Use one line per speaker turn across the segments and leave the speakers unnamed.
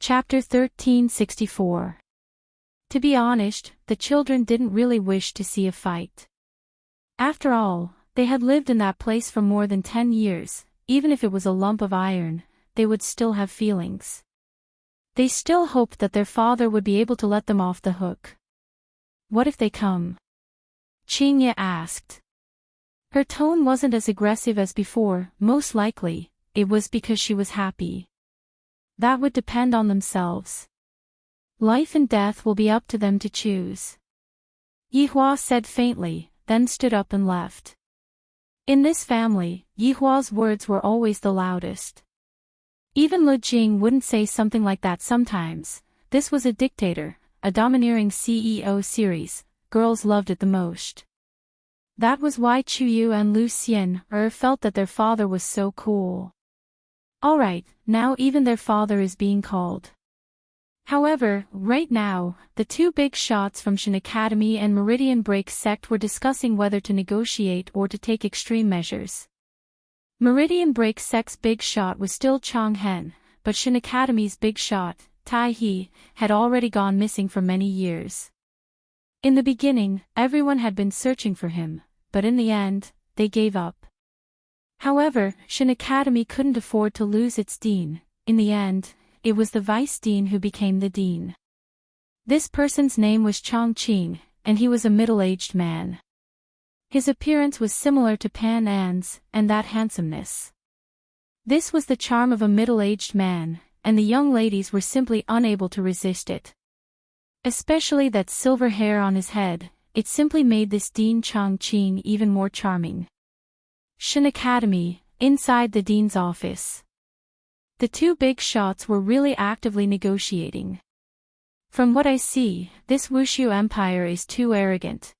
Chapter 1364. To be honest, the children didn't really wish to see a fight. After all, they had lived in that place for more than 10 years, even if it was a lump of iron, they would still have feelings. They still hoped that their father would be able to let them off the hook. What if they come? Qingye asked. Her tone wasn't as aggressive as before. Most likely, it was because she was happy. That would depend on themselves. Life and death will be up to them to choose. Yihua said faintly, then stood up and left. In this family, Yihua's words were always the loudest. Even Lu Jing wouldn't say something like that sometimes. This was a dictator, a domineering CEO series. Girls loved it the most. That was why Chuyu and Lu Xian'er felt that their father was so cool. Alright, now even their father is being called. However, right now, the two big shots from Shin Academy and Meridian Break sect were discussing whether to negotiate or to take extreme measures. Meridian Break sect's big shot was still Changhen, but Shin Academy's big shot, Tai He, had already gone missing for many years. In the beginning, everyone had been searching for him, but in the end, they gave up. However, Shin Academy couldn't afford to lose its dean. In the end, it was the vice dean who became the dean. This person's name was Chongqing, and he was a middle-aged man. His appearance was similar to Pan An's, and that handsomeness. This was the charm of a middle-aged man, and the young ladies were simply unable to resist it. Especially that silver hair on his head, it simply made this Dean Chongqing even more charming. Shin Academy, inside the dean's office. The two big shots were really actively negotiating. From what I see, this Wushu Empire is too arrogant.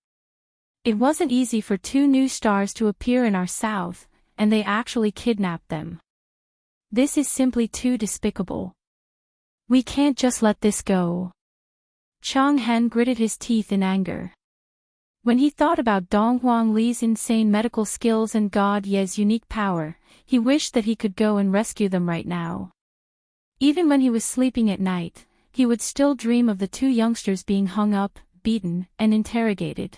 It wasn't easy for two new stars to appear in our south, and they actually kidnapped them. This is simply too despicable. We can't just let this go. Changhen gritted his teeth in anger. When he thought about Dong Huangli's insane medical skills and God Ye's unique power, he wished that he could go and rescue them right now. Even when he was sleeping at night, he would still dream of the two youngsters being hung up, beaten, and interrogated.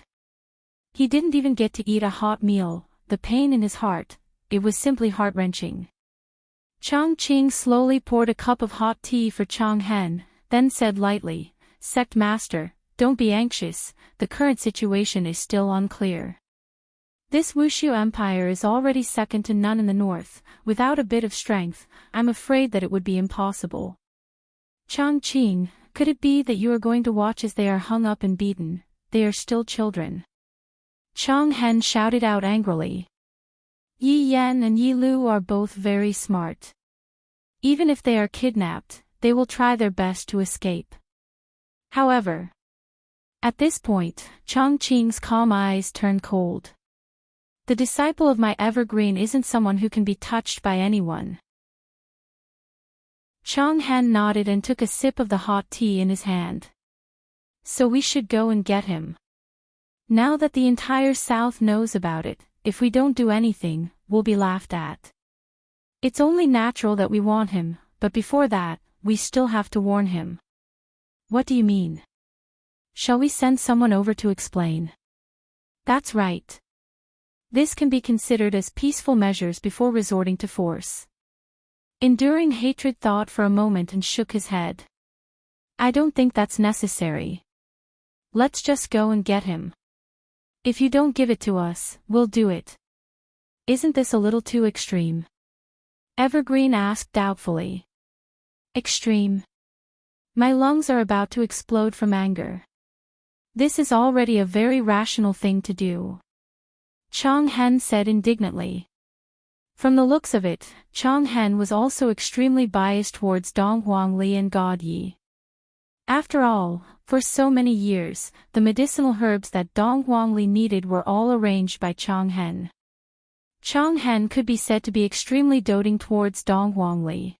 He didn't even get to eat a hot meal. The pain in his heart, it was simply heart-wrenching. Chongqing slowly poured a cup of hot tea for Changhen, then said lightly, "Sect Master, don't be anxious, the current situation is still unclear. This Wushu Empire is already second to none in the north. Without a bit of strength, I'm afraid that it would be impossible." Chongqing, could it be that you are going to watch as they are hung up and beaten? They are still children. Changhen shouted out angrily. Yi Yan and Yi Lu are both very smart. Even if they are kidnapped, they will try their best to escape. However, at this point, Chongqing's calm eyes turned cold. The disciple of my evergreen isn't someone who can be touched by anyone. Changhen nodded and took a sip of the hot tea in his hand. So we should go and get him. Now that the entire South knows about it, if we don't do anything, we'll be laughed at. It's only natural that we want him, but before that, we still have to warn him. What do you mean? Shall we send someone over to explain? That's right. This can be considered as peaceful measures before resorting to force. Enduring hatred thought for a moment and shook his head. I don't think that's necessary. Let's just go and get him. If you don't give it to us, we'll do it. Isn't this a little too extreme? Evergreen asked doubtfully. Extreme? My lungs are about to explode from anger. This is already a very rational thing to do. Changhen said indignantly. From the looks of it, Changhen was also extremely biased towards Dong Huangli and God Yi. After all, for so many years, the medicinal herbs that Dong Huangli needed were all arranged by Changhen. Changhen could be said to be extremely doting towards Dong Huangli.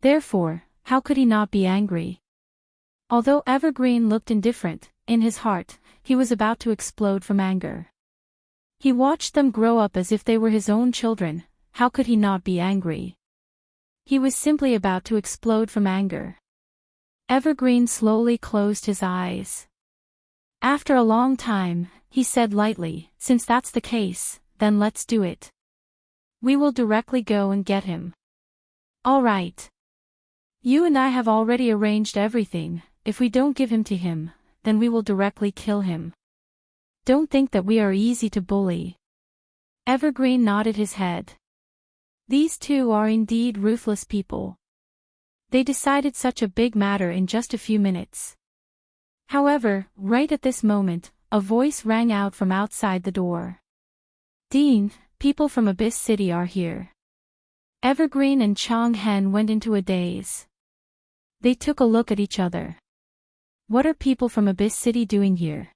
Therefore, how could he not be angry? Although Evergreen looked indifferent, in his heart, he was about to explode from anger. He watched them grow up as if they were his own children. How could he not be angry? He was simply about to explode from anger. Evergreen slowly closed his eyes. After a long time, he said lightly, "Since that's the case, then let's do it. We will directly go and get him." "All right. You and I have already arranged everything. If we don't give him to him, then we will directly kill him. Don't think that we are easy to bully." Evergreen nodded his head. These two are indeed ruthless people. They decided such a big matter in just a few minutes. However, right at this moment, a voice rang out from outside the door. "Dean, people from Abyss City are here." Evergreen and Chang Hen went into a daze. They took a look at each other. What are people from Abyss City doing here?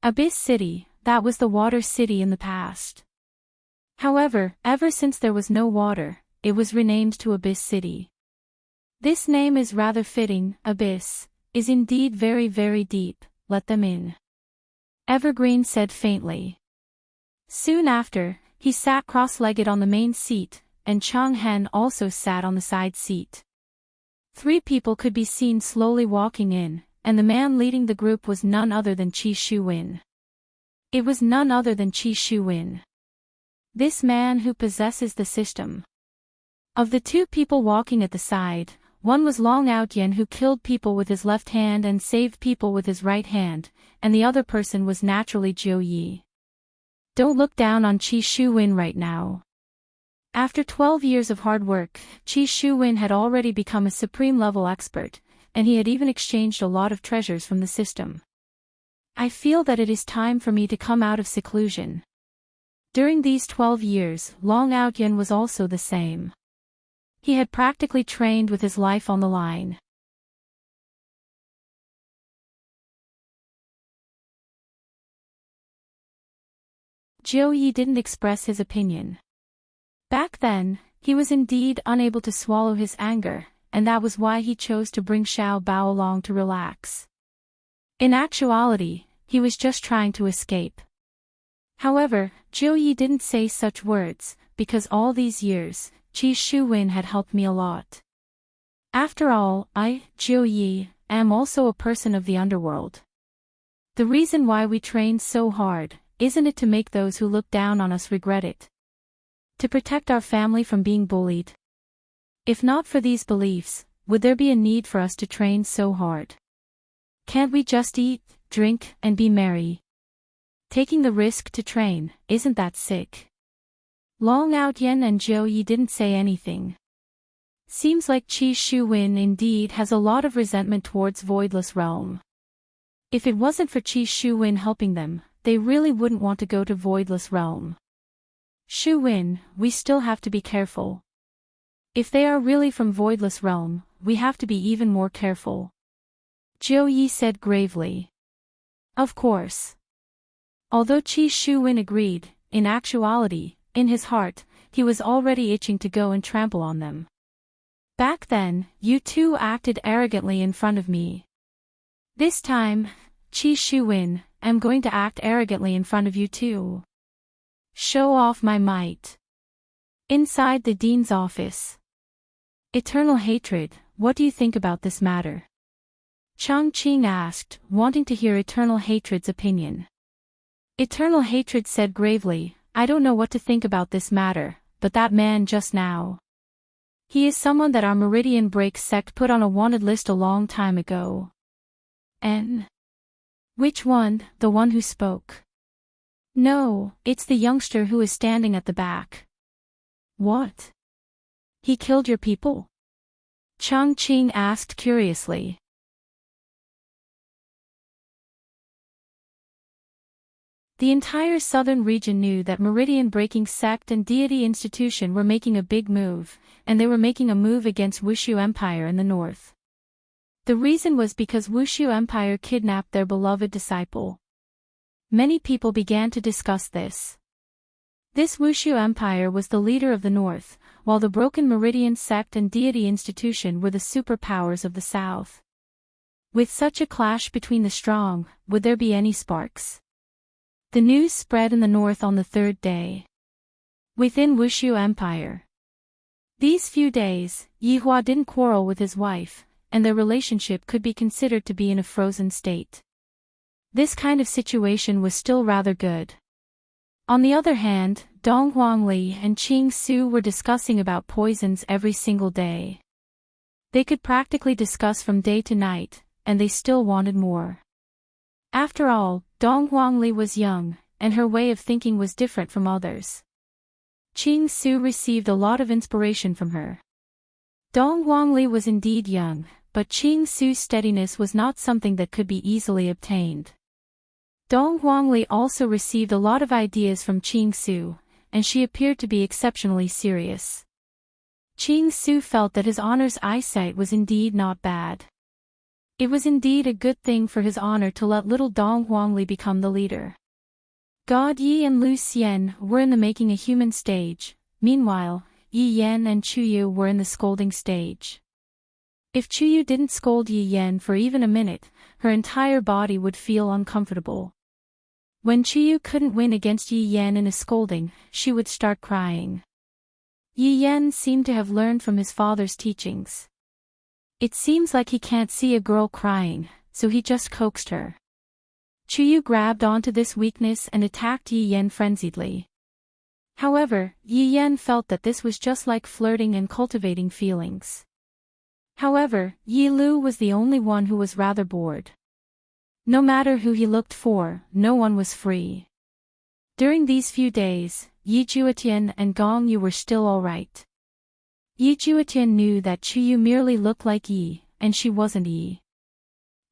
Abyss City, that was the water city in the past. However, ever since there was no water, it was renamed to Abyss City. This name is rather fitting. Abyss is indeed very, very deep. Let them in. Evergreen said faintly. Soon after, he sat cross-legged on the main seat, and Chang Hen also sat on the side seat. 3 people could be seen slowly walking in, and the man leading the group was none other than Qi Shuwen. It was none other than Qi Shuwen. This man who possesses the system. Of the 2 people walking at the side, one was Long Outyen, who killed people with his left hand and saved people with his right hand, and the other person was naturally Zhou Yi. Don't look down on Qi Shuwen right now. After 12 years of hard work, Qi Shuwen had already become a supreme-level expert, and he had even exchanged a lot of treasures from the system. I feel that it is time for me to come out of seclusion. During these 12 years, Long Outyen was also the same. He had practically trained with his life on the line. Zhou Yi didn't express his opinion. Back then, he was indeed unable to swallow his anger, and that was why he chose to bring Xiao Bao along to relax. In actuality, he was just trying to escape. However, Zhou Yi didn't say such words, because all these years, Qi Shuwen had helped me a lot. After all, I, Zhou Yi, am also a person of the underworld. The reason why we train so hard, isn't it to make those who look down on us regret it? To protect our family from being bullied? If not for these beliefs, would there be a need for us to train so hard? Can't we just eat, drink, and be merry? Taking the risk to train, isn't that sick? Long Outyen and Zhou Yi didn't say anything. Seems like Qi Shuwen indeed has a lot of resentment towards Voidless Realm. If it wasn't for Qi Shuwen helping them, they really wouldn't want to go to Voidless Realm. Shuwen, we still have to be careful. If they are really from Voidless Realm, we have to be even more careful. Zhou Yi said gravely. Of course. Although Qi Shuwen agreed, in actuality, in his heart, he was already itching to go and trample on them. Back then, you two acted arrogantly in front of me. This time, Qi Shuwen, I'm going to act arrogantly in front of you too. Show off my might. Inside the dean's office. Eternal hatred, what do you think about this matter? Chang Qing asked, wanting to hear Eternal Hatred's opinion. Eternal Hatred said gravely, I don't know what to think about this matter, but that man just now. He is someone that our Meridian Break sect put on a wanted list a long time ago. And? Which one, the one who spoke? No, it's the youngster who is standing at the back. What? He killed your people? Chang Qing asked curiously. The entire southern region knew that Meridian Breaking Sect and Deity Institution were making a big move, and they were making a move against Wushu Empire in the north. The reason was because Wushu Empire kidnapped their beloved disciple. Many people began to discuss this. This Wushu Empire was the leader of the north, while the Broken Meridian Sect and Deity Institution were the superpowers of the south. With such a clash between the strong, would there be any sparks? The news spread in the north on the 3rd day. Within Wushu Empire. These few days, Yihua didn't quarrel with his wife, and their relationship could be considered to be in a frozen state. This kind of situation was still rather good. On the other hand, Dong Huangli and Qing Su were discussing about poisons every single day. They could practically discuss from day to night, and they still wanted more. After all, Dong Huangli was young, and her way of thinking was different from others. Qing Su received a lot of inspiration from her. Dong Huangli was indeed young, but Qing Su's steadiness was not something that could be easily obtained. Dong Huangli also received a lot of ideas from Qing Su, and she appeared to be exceptionally serious. Qing Su felt that his honor's eyesight was indeed not bad. It was indeed a good thing for his honor to let little Dong Huangli become the leader. God Yi and Lu Xian were in the making a human stage, meanwhile, Yi Yan and Chu Yu were in the scolding stage. If Chu Yu didn't scold Yi Yan for even a minute, her entire body would feel uncomfortable. When Chu Yu couldn't win against Yi Yan in a scolding, she would start crying. Yi Yan seemed to have learned from his father's teachings. It seems like he can't see a girl crying, so he just coaxed her. Chu Yu grabbed onto this weakness and attacked Yi Yan frenziedly. However, Yi Yan felt that this was just like flirting and cultivating feelings. However, Yi Lu was the only one who was rather bored. No matter who he looked for, no one was free. During these few days, Yi Juetian and Gong Yu were still alright. Yi Juetian knew that Chu Yu merely looked like Yi, and she wasn't Yi.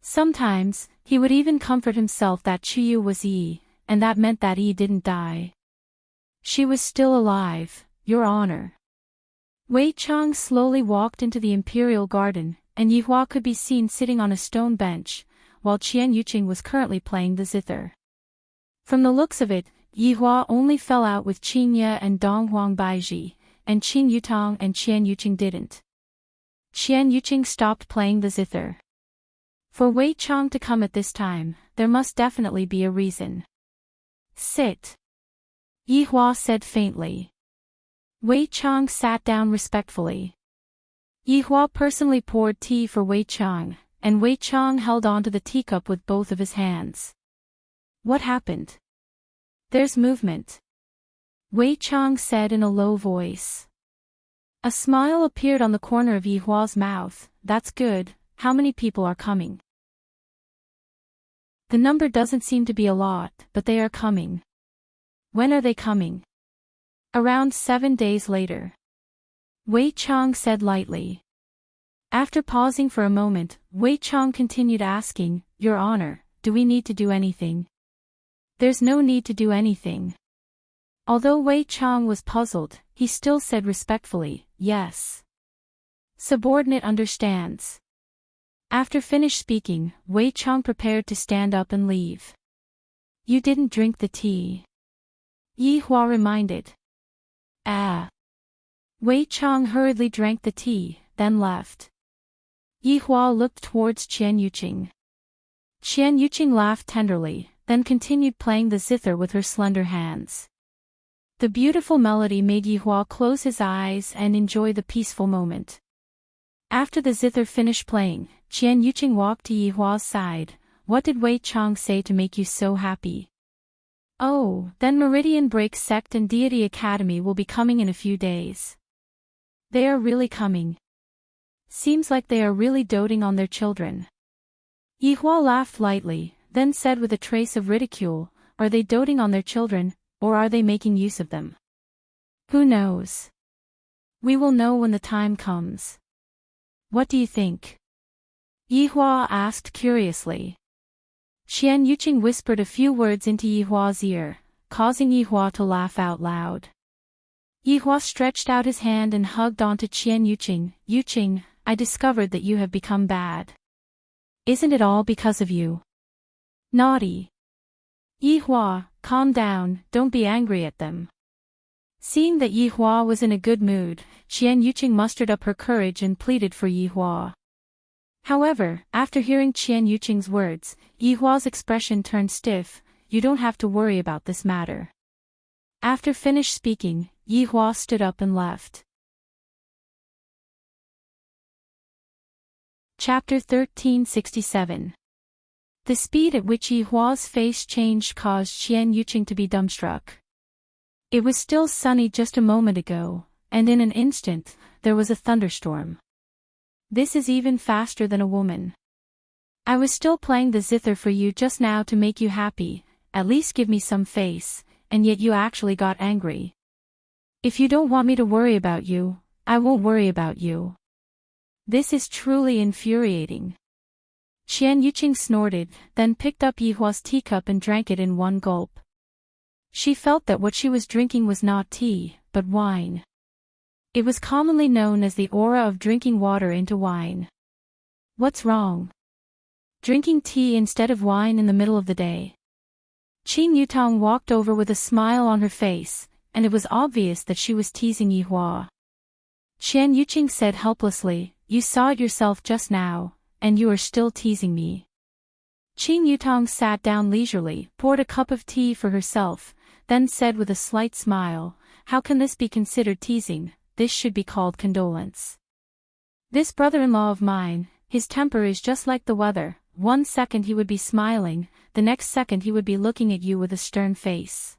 Sometimes, he would even comfort himself that Chu Yu was Yi, and that meant that Yi didn't die. She was still alive, Your Honor. Wei Chang slowly walked into the imperial garden, and Yi Hua could be seen sitting on a stone bench, while Qian Yuqing was currently playing the zither. From the looks of it, Yi Hua only fell out with Qing Ye and Dong Huang Baiji, and Qing Yutong and Qian Yuqing didn't. Qian Yuqing stopped playing the zither. For Wei Chang to come at this time, there must definitely be a reason. Sit. Yi Hua said faintly. Wei Chang sat down respectfully. Yi Hua personally poured tea for Wei Chang, and Wei Chang held onto the teacup with both of his hands. What happened? There's movement. Wei Chang said in a low voice. A smile appeared on the corner of Yi Hua's mouth. That's good. How many people are coming? The number doesn't seem to be a lot, but they are coming. When are they coming? Around 7 days later. Wei Chang said lightly. After pausing for a moment, Wei Chang continued asking, Your Honor, do we need to do anything? There's no need to do anything. Although Wei Chang was puzzled, he still said respectfully, Yes. Subordinate understands. After finished speaking, Wei Chang prepared to stand up and leave. You didn't drink the tea. Yi Hua reminded. Ah. Wei Chang hurriedly drank the tea, then left. Yi Hua looked towards Qian Yuqing. Qian Yuqing laughed tenderly, then continued playing the zither with her slender hands. The beautiful melody made Yi Hua close his eyes and enjoy the peaceful moment. After the zither finished playing, Qian Yuqing walked to Yi Hua's side. What did Wei Chang say to make you so happy? Oh, then Meridian Break Sect and Deity Academy will be coming in a few days. They are really coming. Seems like they are really doting on their children. Yi Hua laughed lightly, then said with a trace of ridicule, Are they doting on their children, or are they making use of them? Who knows? We will know when the time comes. What do you think? Yi Hua asked curiously. Qian Yuqing whispered a few words into Yi Hua's ear, causing Yi Hua to laugh out loud. Yi Hua stretched out his hand and hugged onto Qian Yuqing. Yuqing, I discovered that you have become bad. Isn't it all because of you? Naughty. Yi Hua, calm down, don't be angry at them. Seeing that Yi Hua was in a good mood, Qian Yuqing mustered up her courage and pleaded for Yi Hua. However, after hearing Qian Yuqing's words, Yi Hua's expression turned stiff. You don't have to worry about this matter. After finished speaking, Yi Hua stood up and left. Chapter 1367. The speed at which Yi Hua's face changed caused Qian Yuqing to be dumbstruck. It was still sunny just a moment ago, and in an instant, there was a thunderstorm. This is even faster than a woman. I was still playing the zither for you just now to make you happy, at least give me some face, and yet you actually got angry. If you don't want me to worry about you, I won't worry about you. This is truly infuriating. Qian Yuqing snorted, then picked up Yi Hua's teacup and drank it in one gulp. She felt that what she was drinking was not tea, but wine. It was commonly known as the aura of drinking water into wine. What's wrong? Drinking tea instead of wine in the middle of the day? Qin Yutong walked over with a smile on her face, and it was obvious that she was teasing Yi Hua. Qian Yuqing said helplessly, "You saw it yourself just now, and you are still teasing me." Qin Yutong sat down leisurely, poured a cup of tea for herself, then said with a slight smile, "How can this be considered teasing? This should be called condolence. This brother-in-law of mine, his temper is just like the weather. One second he would be smiling, the next second he would be looking at you with a stern face.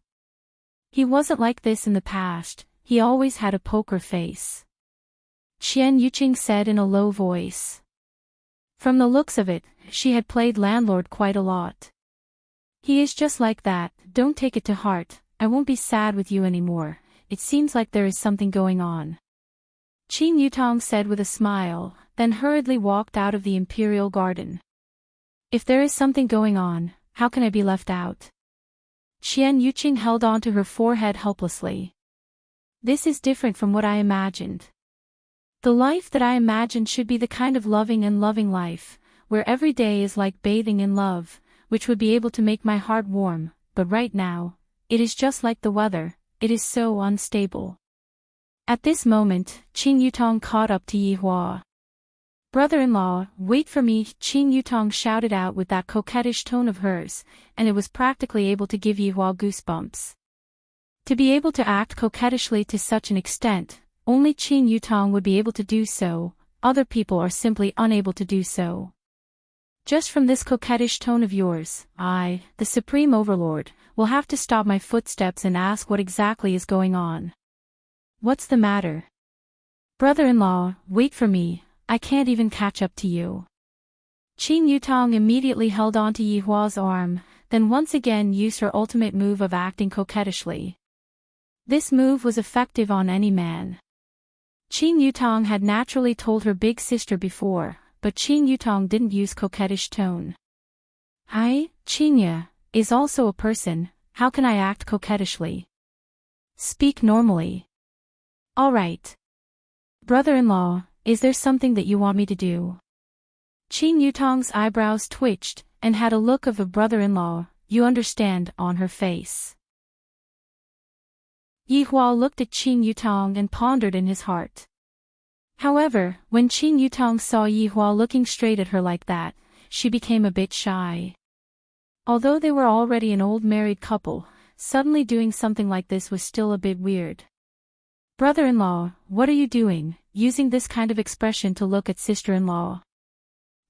He wasn't like this in the past, he always had a poker face." Qian Yuqing said in a low voice. From the looks of it, she had played landlord quite a lot. "He is just like that, don't take it to heart, I won't be sad with you anymore, it seems like there is something going on." Qin Yutong said with a smile, then hurriedly walked out of the imperial garden. "If there is something going on, how can I be left out?" Qian Yuqing held on to her forehead helplessly. "This is different from what I imagined. The life that I imagined should be the kind of loving and loving life, where every day is like bathing in love, which would be able to make my heart warm, but right now, it is just like the weather, it is so unstable." At this moment, Qin Yutong caught up to Yi Hua. "Brother-in-law, wait for me," Qin Yutong shouted out with that coquettish tone of hers, and it was practically able to give Yi Hua goosebumps. To be able to act coquettishly to such an extent, only Qin Yutong would be able to do so, other people are simply unable to do so. "Just from this coquettish tone of yours, I, the Supreme Overlord, will have to stop my footsteps and ask what exactly is going on. What's the matter? Brother-in-law, wait for me, I can't even catch up to you." Qin Yutong immediately held on to Yi Hua's arm, then once again used her ultimate move of acting coquettishly. This move was effective on any man. Qin Yutong had naturally told her big sister before, but Qin Yutong didn't use coquettish tone. "I, Qinya, is also a person, how can I act coquettishly? Speak normally." "All right. Brother-in-law, is there something that you want me to do?" Qin Yutong's eyebrows twitched, and had a look of a brother-in-law, you understand, on her face. Yi Hua looked at Qin Yutong and pondered in his heart. However, when Qin Yutong saw Yi Hua looking straight at her like that, she became a bit shy. Although they were already an old married couple, suddenly doing something like this was still a bit weird. "Brother-in-law, what are you doing, using this kind of expression to look at sister-in-law?"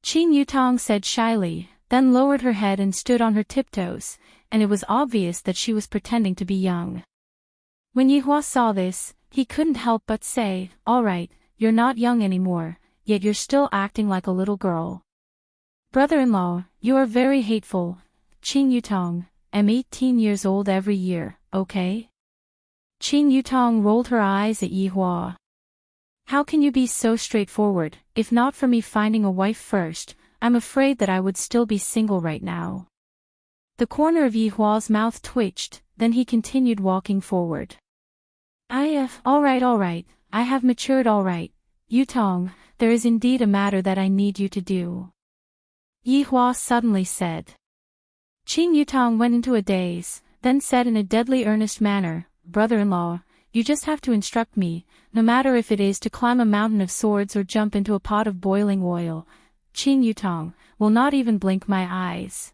Qin Yutong said shyly, then lowered her head and stood on her tiptoes, and it was obvious that she was pretending to be young. When Yi Hua saw this, he couldn't help but say, "All right, you're not young anymore, yet you're still acting like a little girl. Brother-in-law, you are very hateful. Qin Yutong, I'm 18 years old every year, okay?" Qin Yutong rolled her eyes at Yi Hua. "How can you be so straightforward? If not for me finding a wife first, I'm afraid that I would still be single right now." The corner of Yi Hua's mouth twitched, then he continued walking forward. All right, I have matured all right. Yutong, there is indeed a matter that I need you to do," Yi Hua suddenly said. Qin Yutong went into a daze, then said in a deadly earnest manner, "Brother-in-law, you just have to instruct me, no matter if it is to climb a mountain of swords or jump into a pot of boiling oil. Qin Yutong will not even blink my eyes.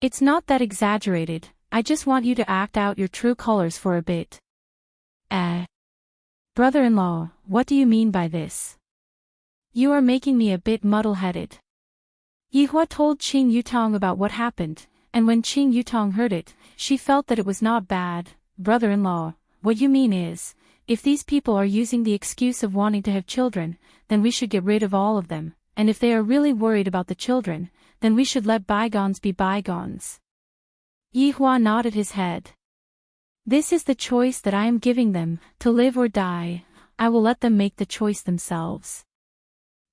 It's not that exaggerated, I just want you to act out your true colors for a bit." Brother-in-law, what do you mean by this?" You are making me a bit muddle-headed. Yihua told Qing Yutong about what happened, and when Qing Yutong heard it, she felt that it was not bad. Brother-in-law, what you mean is, if these people are using the excuse of wanting to have children, then we should get rid of all of them, and if they are really worried about the children, then we should let bygones be bygones. Yihua nodded his head. This is the choice that I am giving them, to live or die. I will let them make the choice themselves.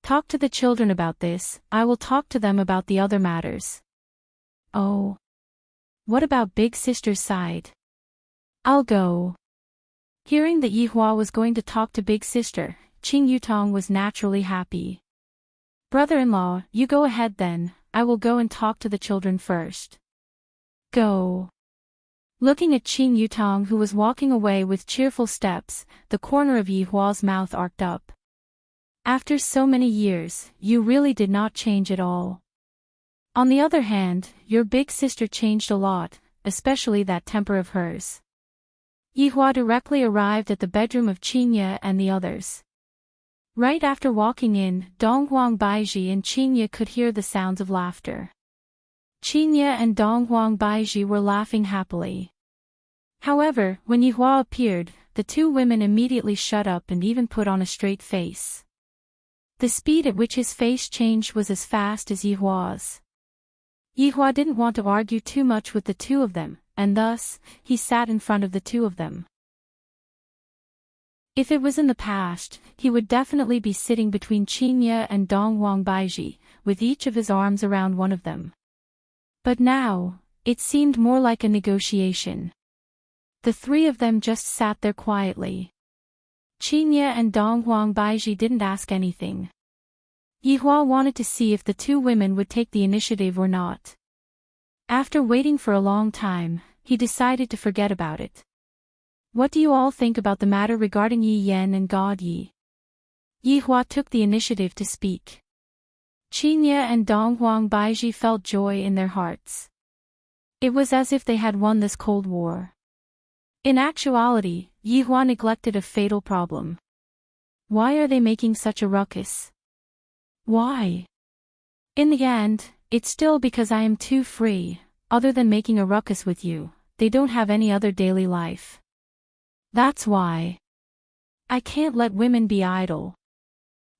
Talk to the children about this, I will talk to them about the other matters. Oh. What about big sister's side? I'll go. Hearing that Yihua was going to talk to big sister, Qing Yutong was naturally happy. Brother-in-law, you go ahead then, I will go and talk to the children first. Go. Looking at Qing Yutong who was walking away with cheerful steps, the corner of Yihua's mouth arced up. After so many years, you really did not change at all. On the other hand, your big sister changed a lot, especially that temper of hers. Yihua directly arrived at the bedroom of Qingye and the others. Right after walking in, Donghuang Baizhi and Qingye could hear the sounds of laughter. Qingye and Donghuang Baizhi were laughing happily. However, when Yihua appeared, the two women immediately shut up and even put on a straight face. The speed at which his face changed was as fast as Yihua's. Yihua didn't want to argue too much with the two of them, and thus, he sat in front of the two of them. If it was in the past, he would definitely be sitting between Qingye and Donghuang Baizhi, with each of his arms around one of them. But now, it seemed more like a negotiation. The three of them just sat there quietly. Qingye and Donghuang Baizhi didn't ask anything. Yihua wanted to see if the two women would take the initiative or not. After waiting for a long time, he decided to forget about it. What do you all think about the matter regarding Yi Yan and God Yi? Yihua took the initiative to speak. Qingye and Donghuang Baizhi felt joy in their hearts. It was as if they had won this cold war. In actuality, Yihua neglected a fatal problem. Why are they making such a ruckus? Why? In the end, it's still because I am too free. Other than making a ruckus with you, they don't have any other daily life. That's why. I can't let women be idle.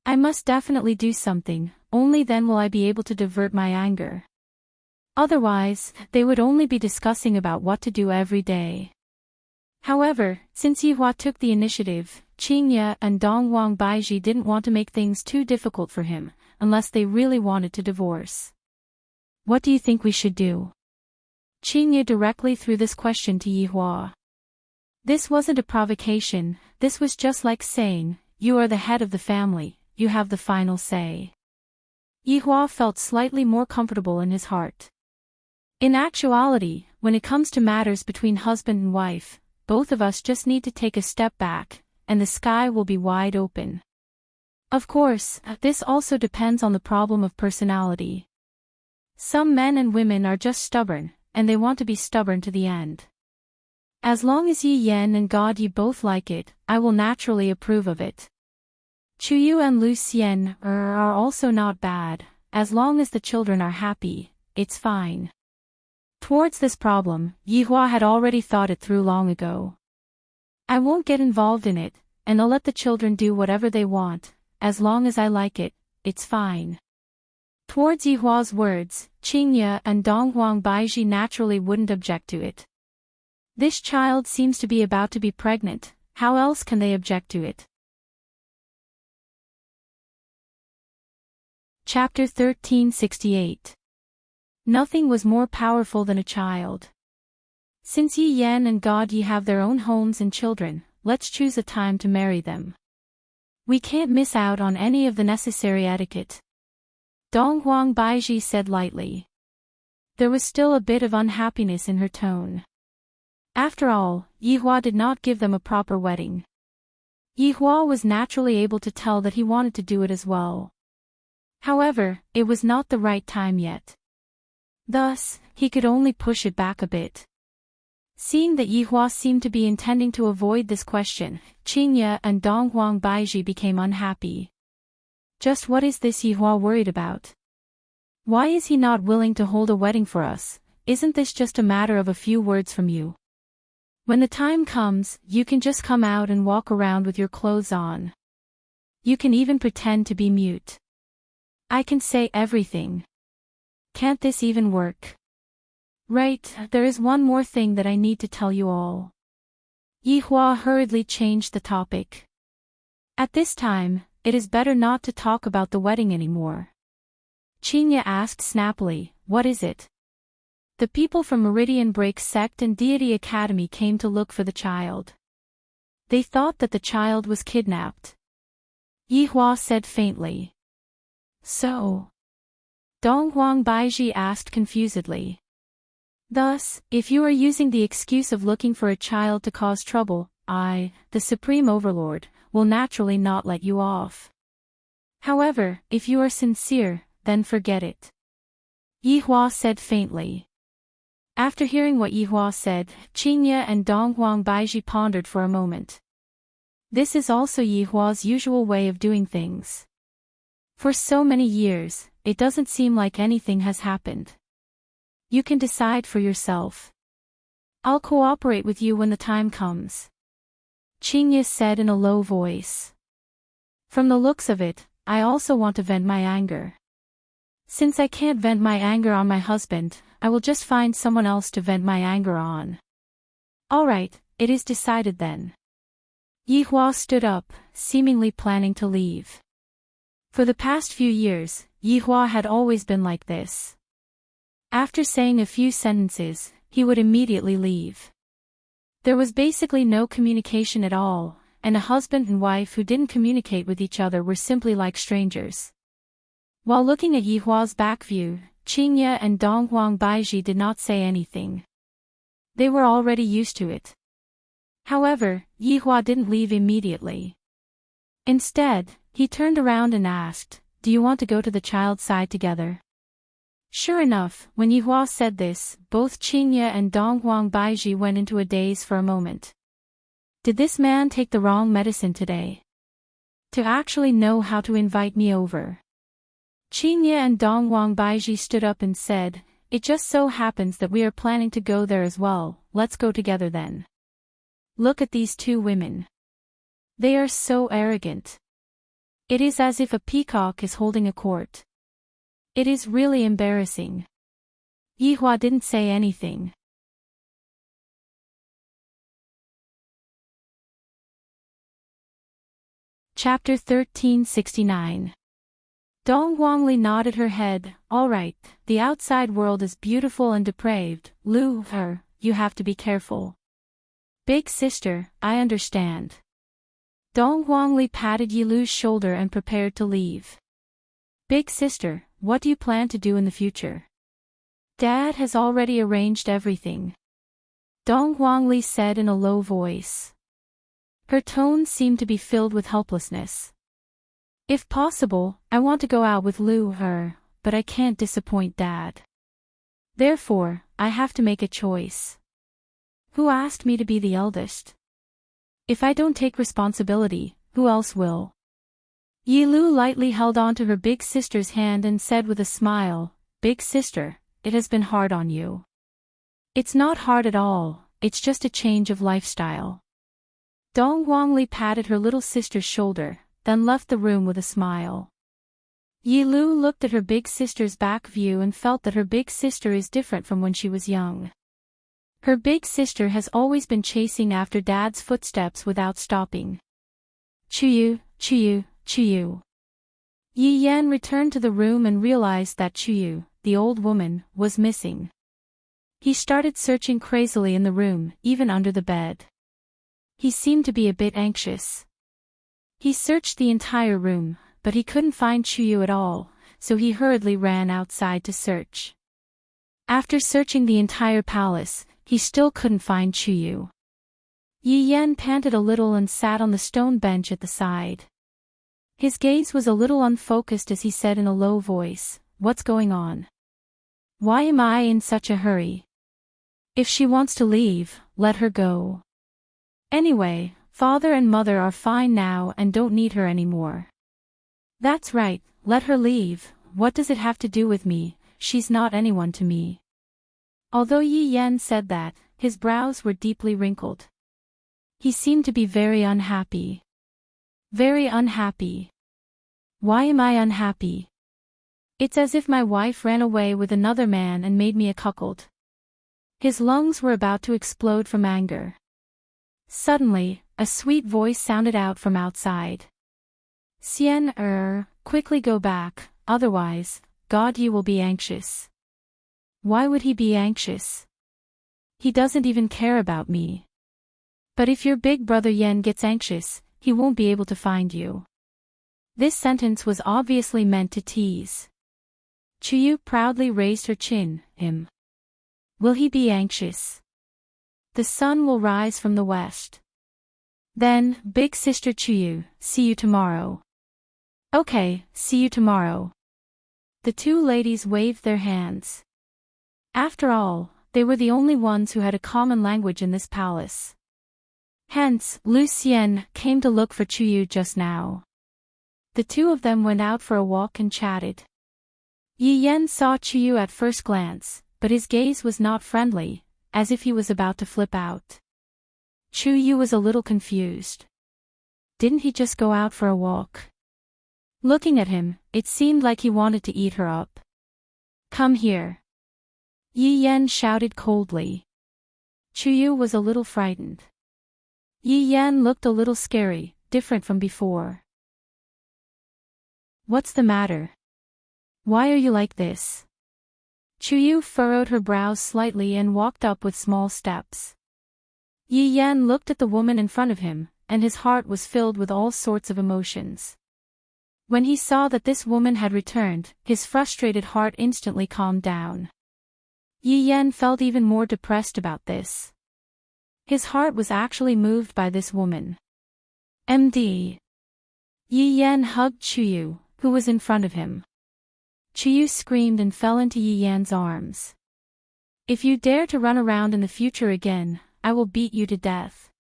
I must definitely do something, only then will I be able to divert my anger. Otherwise, they would only be discussing about what to do every day. However, since Yihua took the initiative, Qingye and Donghuang Baizhi didn't want to make things too difficult for him, unless they really wanted to divorce. What do you think we should do? Qingye directly threw this question to Yihua. This wasn't a provocation, this was just like saying, you are the head of the family, you have the final say. Yihua felt slightly more comfortable in his heart. In actuality, when it comes to matters between husband and wife, both of us just need to take a step back, and the sky will be wide open. Of course, this also depends on the problem of personality. Some men and women are just stubborn, and they want to be stubborn to the end. As long as Yi Yan and God Yi both like it, I will naturally approve of it. Chuyu and Lu Xian are also not bad, as long as the children are happy, it's fine. Towards this problem, Yihua had already thought it through long ago. I won't get involved in it, and I'll let the children do whatever they want, as long as I like it, it's fine. Towards Yihua's words, Qingye and Donghuang Baizhi naturally wouldn't object to it. This child seems to be about to be pregnant, how else can they object to it? Chapter 1368. Nothing was more powerful than a child. Since Yi Yan and God Yi have their own homes and children, let's choose a time to marry them. We can't miss out on any of the necessary etiquette. Donghuang Baizhi said lightly. There was still a bit of unhappiness in her tone. After all, Yihua did not give them a proper wedding. Yihua was naturally able to tell that he wanted to do it as well. However, it was not the right time yet. Thus, he could only push it back a bit. Seeing that Yihua seemed to be intending to avoid this question, Qingye and Donghuang Baizhi became unhappy. Just what is this Yihua worried about? Why is he not willing to hold a wedding for us? Isn't this just a matter of a few words from you? When the time comes, you can just come out and walk around with your clothes on. You can even pretend to be mute. I can say everything. Can't this even work? Right, there is one more thing that I need to tell you all. Yihua hurriedly changed the topic. At this time, it is better not to talk about the wedding anymore. Qingye asked snappily, what is it? The people from Meridian Break Sect and Deity Academy came to look for the child. They thought that the child was kidnapped. Yihua said faintly. So? Donghuang Baiji asked confusedly. Thus, if you are using the excuse of looking for a child to cause trouble, I, the Supreme Overlord, will naturally not let you off. However, if you are sincere, then forget it. Yihua said faintly. After hearing what Yihua said, Qingye and Donghuang Baiji pondered for a moment. This is also Yihua's usual way of doing things. For so many years, it doesn't seem like anything has happened. You can decide for yourself. I'll cooperate with you when the time comes. Qingye said in a low voice. From the looks of it, I also want to vent my anger. Since I can't vent my anger on my husband, I will just find someone else to vent my anger on. Alright, it is decided then. Yihua stood up, seemingly planning to leave. For the past few years, Yihua had always been like this. After saying a few sentences, he would immediately leave. There was basically no communication at all, and a husband and wife who didn't communicate with each other were simply like strangers. While looking at Yihua's back view, Qingye and Donghuang Baiji did not say anything. They were already used to it. However, Yihua didn't leave immediately. Instead, he turned around and asked, do you want to go to the child's side together? Sure enough, when Yihua said this, both Qingye and Donghuang Baiji went into a daze for a moment. Did this man take the wrong medicine today? To actually know how to invite me over. Qingye and Donghuang Baiji stood up and said, it just so happens that we are planning to go there as well, let's go together then. Look at these two women. They are so arrogant. It is as if a peacock is holding a court. It is really embarrassing. Yihua didn't say anything. Chapter 1369. Dong Huangli nodded her head. All right, the outside world is beautiful and depraved. Lu Her, you have to be careful. Big sister, I understand. Dong Huangli patted Yilu's shoulder and prepared to leave. Big sister, what do you plan to do in the future? Dad has already arranged everything. Dong Huangli said in a low voice. Her tone seemed to be filled with helplessness. If possible, I want to go out with Lu Her, but I can't disappoint Dad. Therefore, I have to make a choice. Who asked me to be the eldest? If I don't take responsibility, who else will? Yilu lightly held on to her big sister's hand and said with a smile, Big sister, it has been hard on you. It's not hard at all, it's just a change of lifestyle. Dong Huangli patted her little sister's shoulder, then left the room with a smile. Yilu looked at her big sister's back view and felt that her big sister is different from when she was young. Her big sister has always been chasing after Dad's footsteps without stopping. Chuyu, Chuyu, Chuyu. Yi Yan returned to the room and realized that Chuyu, the old woman, was missing. He started searching crazily in the room, even under the bed. He seemed to be a bit anxious. He searched the entire room, but he couldn't find Chuyu at all, so he hurriedly ran outside to search. After searching the entire palace, he still couldn't find Chuyu. Yi Yan panted a little and sat on the stone bench at the side. His gaze was a little unfocused as he said in a low voice, What's going on? Why am I in such a hurry? If she wants to leave, let her go. Anyway, father and mother are fine now and don't need her anymore. That's right, let her leave, what does it have to do with me, she's not anyone to me. Although Yi Yan said that, his brows were deeply wrinkled. He seemed to be very unhappy. Very unhappy. Why am I unhappy? It's as if my wife ran away with another man and made me a cuckold. His lungs were about to explode from anger. Suddenly, a sweet voice sounded out from outside. Xian, quickly go back, otherwise, God, you will be anxious. Why would he be anxious? He doesn't even care about me. But if your big brother Yen gets anxious, he won't be able to find you. This sentence was obviously meant to tease. Chuyu proudly raised her chin. Will he be anxious? The sun will rise from the west. Then, big sister Chuyu, see you tomorrow. Okay, see you tomorrow. The two ladies waved their hands. After all, they were the only ones who had a common language in this palace. Hence, Lu Xian came to look for Chuyu just now. The two of them went out for a walk and chatted. Yi Yan saw Chuyu at first glance, but his gaze was not friendly, as if he was about to flip out. Chuyu was a little confused. Didn't he just go out for a walk? Looking at him, it seemed like he wanted to eat her up. Come here. Yi Yan shouted coldly. Chuyu was a little frightened. Yi Yan looked a little scary, different from before. What's the matter? Why are you like this? Chuyu furrowed her brows slightly and walked up with small steps. Yi Yan looked at the woman in front of him, and his heart was filled with all sorts of emotions. When he saw that this woman had returned, his frustrated heart instantly calmed down. Yi Yan felt even more depressed about this. His heart was actually moved by this woman. MD. Yi Yan hugged Chuyu, who was in front of him. Chuyu screamed and fell into Yi Yan's arms. If you dare to run around in the future again, I will beat you to death.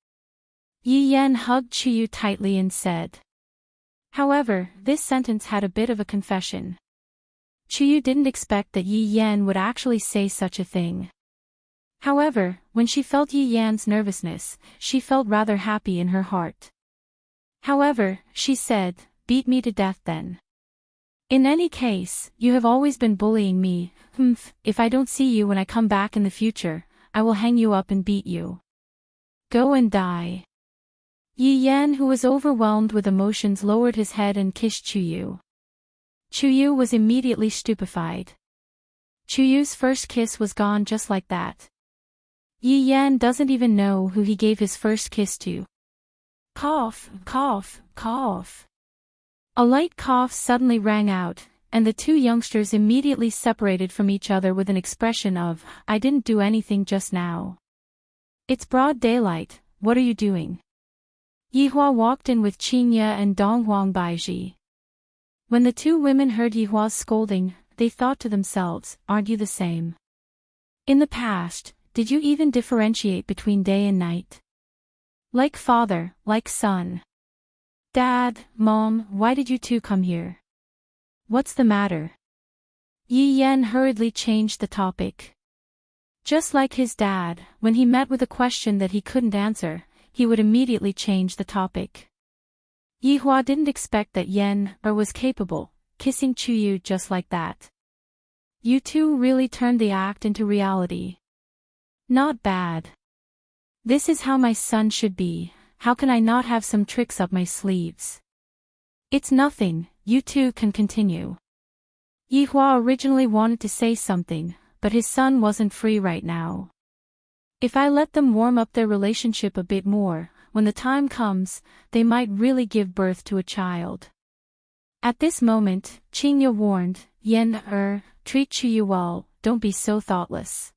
Yi Yan hugged Chuyu tightly and said. However, this sentence had a bit of a confession. Chuyu didn't expect that Yi Yan would actually say such a thing. However, when she felt Yi Yan's nervousness, she felt rather happy in her heart. However, she said, beat me to death then. In any case, you have always been bullying me, if I don't see you when I come back in the future, I will hang you up and beat you. Go and die. Yi Yan, who was overwhelmed with emotions, lowered his head and kissed Chuyu. Chuyu was immediately stupefied. Chuyu's first kiss was gone just like that. Yi Yan doesn't even know who he gave his first kiss to. Cough, cough, cough. A light cough suddenly rang out, and the two youngsters immediately separated from each other with an expression of, I didn't do anything just now. It's broad daylight, what are you doing? Yihua walked in with Qingye and Donghuang Baiji. When the two women heard Yihua's scolding, they thought to themselves, aren't you the same? In the past, did you even differentiate between day and night? Like father, like son. Dad, Mom, why did you two come here? What's the matter? Yi Yan hurriedly changed the topic. Just like his dad, when he met with a question that he couldn't answer, he would immediately change the topic. Yihua didn't expect that Yan was capable, kissing Chuyu just like that. You two really turned the act into reality. Not bad. This is how my son should be. How can I not have some tricks up my sleeves? It's nothing, you two can continue. Yihua originally wanted to say something, but his son wasn't free right now. If I let them warm up their relationship a bit more, when the time comes, they might really give birth to a child. At this moment, Qingye warned, Yan, treat Chuyu well, don't be so thoughtless.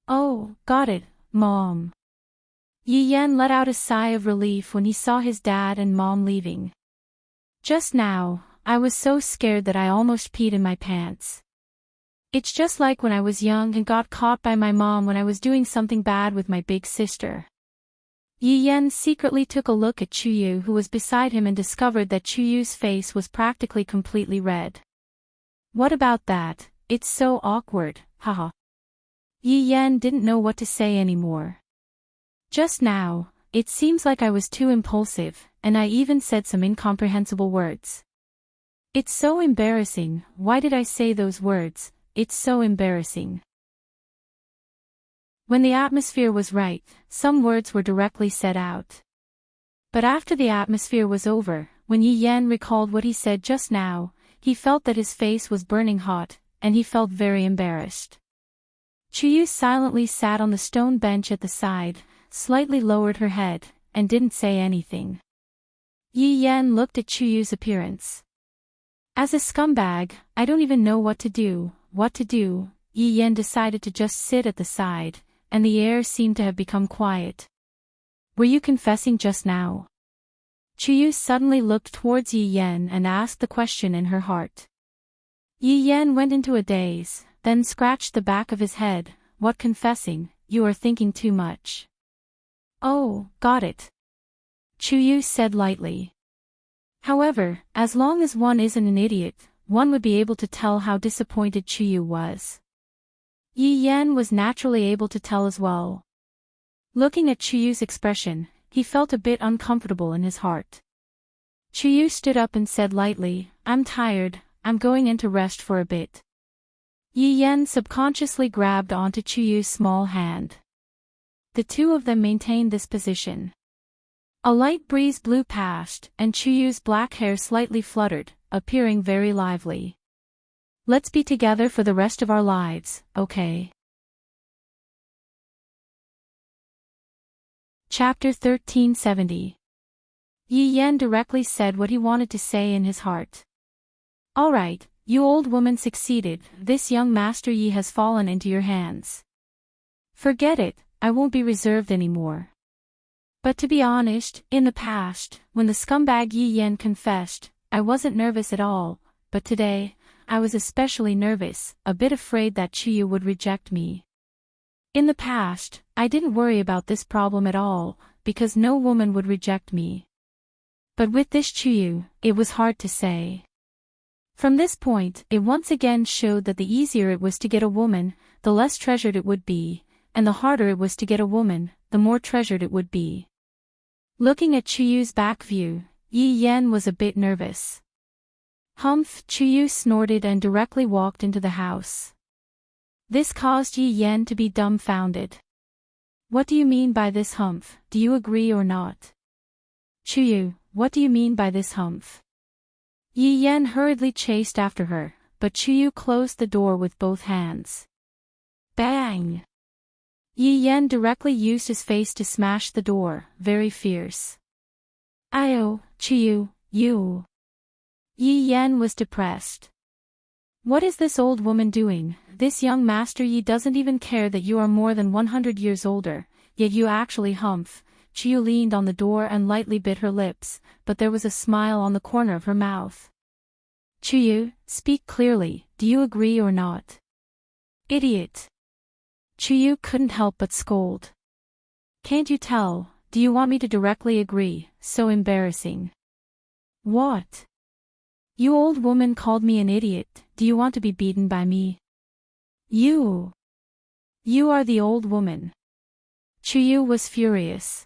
Oh, got it, Mom. Yi Yan let out a sigh of relief when he saw his dad and mom leaving. Just now, I was so scared that I almost peed in my pants. It's just like when I was young and got caught by my mom when I was doing something bad with my big sister. Yi Yan secretly took a look at Chuyu, who was beside him, and discovered that Chuyu's face was practically completely red. What about that? It's so awkward, haha. Yi Yan didn't know what to say anymore. Just now, it seems like I was too impulsive, and I even said some incomprehensible words. It's so embarrassing. Why did I say those words? It's so embarrassing. When the atmosphere was right, some words were directly said out. But after the atmosphere was over, when Yi Yan recalled what he said just now, he felt that his face was burning hot, and he felt very embarrassed. Chuyu silently sat on the stone bench at the side, slightly lowered her head, and didn't say anything. Yi Yan looked at Chuyu's appearance. As a scumbag, I don't even know what to do. Yi Yan decided to just sit at the side, and the air seemed to have become quiet. Were you confessing just now? Chuyu suddenly looked towards Yi Yan and asked the question in her heart. Yi Yan went into a daze, then scratched the back of his head. What confessing? You are thinking too much. Oh, got it. Chuyu said lightly. However, as long as one isn't an idiot, one would be able to tell how disappointed Chuyu was. Yi Yan was naturally able to tell as well. Looking at Chuyu's expression, he felt a bit uncomfortable in his heart. Chuyu stood up and said lightly, I'm tired, I'm going in to rest for a bit. Yi Yan subconsciously grabbed onto Chuyu's small hand. The two of them maintained this position. A light breeze blew past, and Chuyu's black hair slightly fluttered, appearing very lively. Let's be together for the rest of our lives, okay? Chapter 1370. Yi Yan directly said what he wanted to say in his heart. Alright, you old woman succeeded. This young Master Yi has fallen into your hands. Forget it, I won't be reserved anymore. But to be honest, in the past, when the scumbag Yi Yan confessed, I wasn't nervous at all, but today, I was especially nervous, a bit afraid that Chuyu would reject me. In the past, I didn't worry about this problem at all, because no woman would reject me. But with this Chuyu, it was hard to say. From this point, it once again showed that the easier it was to get a woman, the less treasured it would be, and the harder it was to get a woman, the more treasured it would be. Looking at Chuyu's back view, Yi Yan was a bit nervous. Humph! Chuyu snorted and directly walked into the house. This caused Yi Yan to be dumbfounded. What do you mean by this, Humph? Do you agree or not? Chuyu, what do you mean by this, Humph? Yi Yan hurriedly chased after her, but Chuyu closed the door with both hands. Bang! Yi Yan directly used his face to smash the door, very fierce. Ayo, Chuyu, you. Yi Yan was depressed. What is this old woman doing? This young Master Yi doesn't even care that you are more than 100 years older, yet you actually Humph. Chuyu leaned on the door and lightly bit her lips, but there was a smile on the corner of her mouth. Chuyu, speak clearly, do you agree or not? Idiot. Chuyu couldn't help but scold. Can't you tell? Do you want me to directly agree? So embarrassing. What? You old woman called me an idiot. Do you want to be beaten by me? You are the old woman. Chuyu was furious.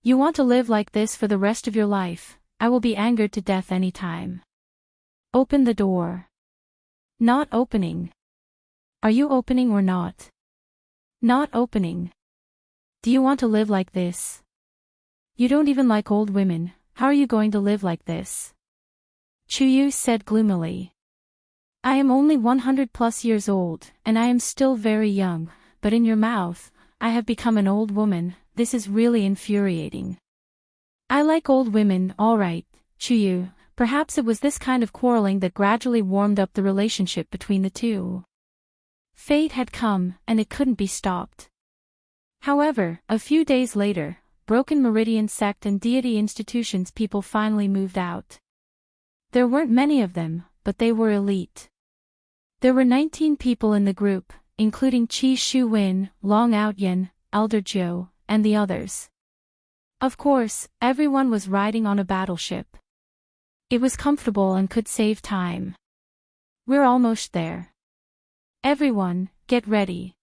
You want to live like this for the rest of your life? I will be angered to death any time. Open the door. Not opening. Are you opening or not? Not opening. Do you want to live like this? You don't even like old women. How are you going to live like this? Chuyu said gloomily. I am only 100 plus years old, and I am still very young, but in your mouth, I have become an old woman. This is really infuriating. I like old women, alright, Chuyu. Perhaps it was this kind of quarreling that gradually warmed up the relationship between the two. Fate had come, and it couldn't be stopped. However, a few days later, Broken Meridian sect and deity institutions people finally moved out. There weren't many of them, but they were elite. There were 19 people in the group, including Qi Shu Win, Long Outyan, Elder Zhou, and the others. Of course, everyone was riding on a battleship. It was comfortable and could save time. We're almost there. Everyone, get ready.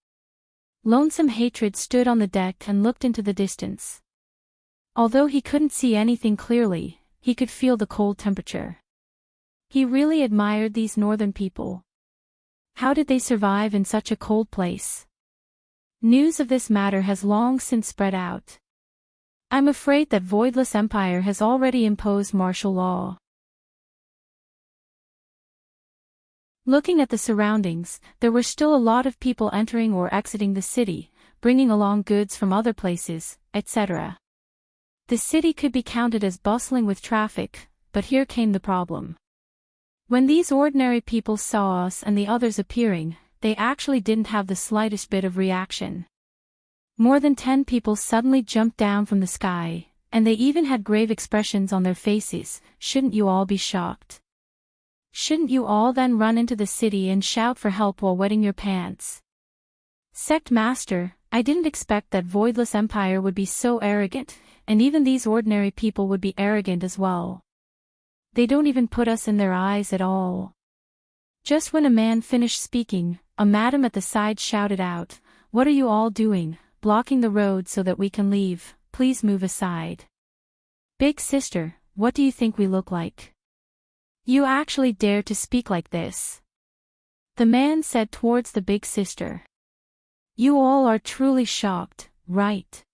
Lonesome Hatred stood on the deck and looked into the distance. Although he couldn't see anything clearly, he could feel the cold temperature. He really admired these northern people. How did they survive in such a cold place? News of this matter has long since spread out. I'm afraid that Voidless Empire has already imposed martial law. Looking at the surroundings, there were still a lot of people entering or exiting the city, bringing along goods from other places, etc. The city could be counted as bustling with traffic, but here came the problem. When these ordinary people saw us and the others appearing, they actually didn't have the slightest bit of reaction. More than 10 people suddenly jumped down from the sky, and they even had grave expressions on their faces. Shouldn't you all be shocked? Shouldn't you all then run into the city and shout for help while wetting your pants? Sect Master, I didn't expect that Voidless Empire would be so arrogant, and even these ordinary people would be arrogant as well. They don't even put us in their eyes at all. Just when a man finished speaking, a madam at the side shouted out, "What are you all doing, blocking the road so that we can leave? Please move aside." Big sister, what do you think we look like? You actually dare to speak like this? The man said towards the big sister. You all are truly shocked, right?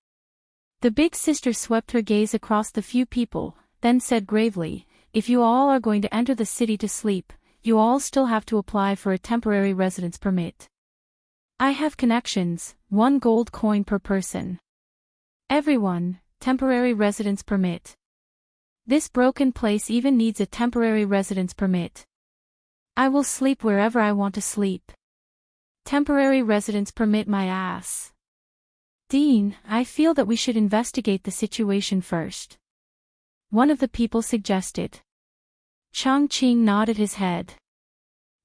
The big sister swept her gaze across the few people, then said gravely, if you all are going to enter the city to sleep, you all still have to apply for a temporary residence permit. I have connections, 1 gold coin per person. Everyone, temporary residence permit. This broken place even needs a temporary residence permit. I will sleep wherever I want to sleep. Temporary residence permit my ass. Dean, I feel that we should investigate the situation first. One of the people suggested. Chang Qing nodded his head.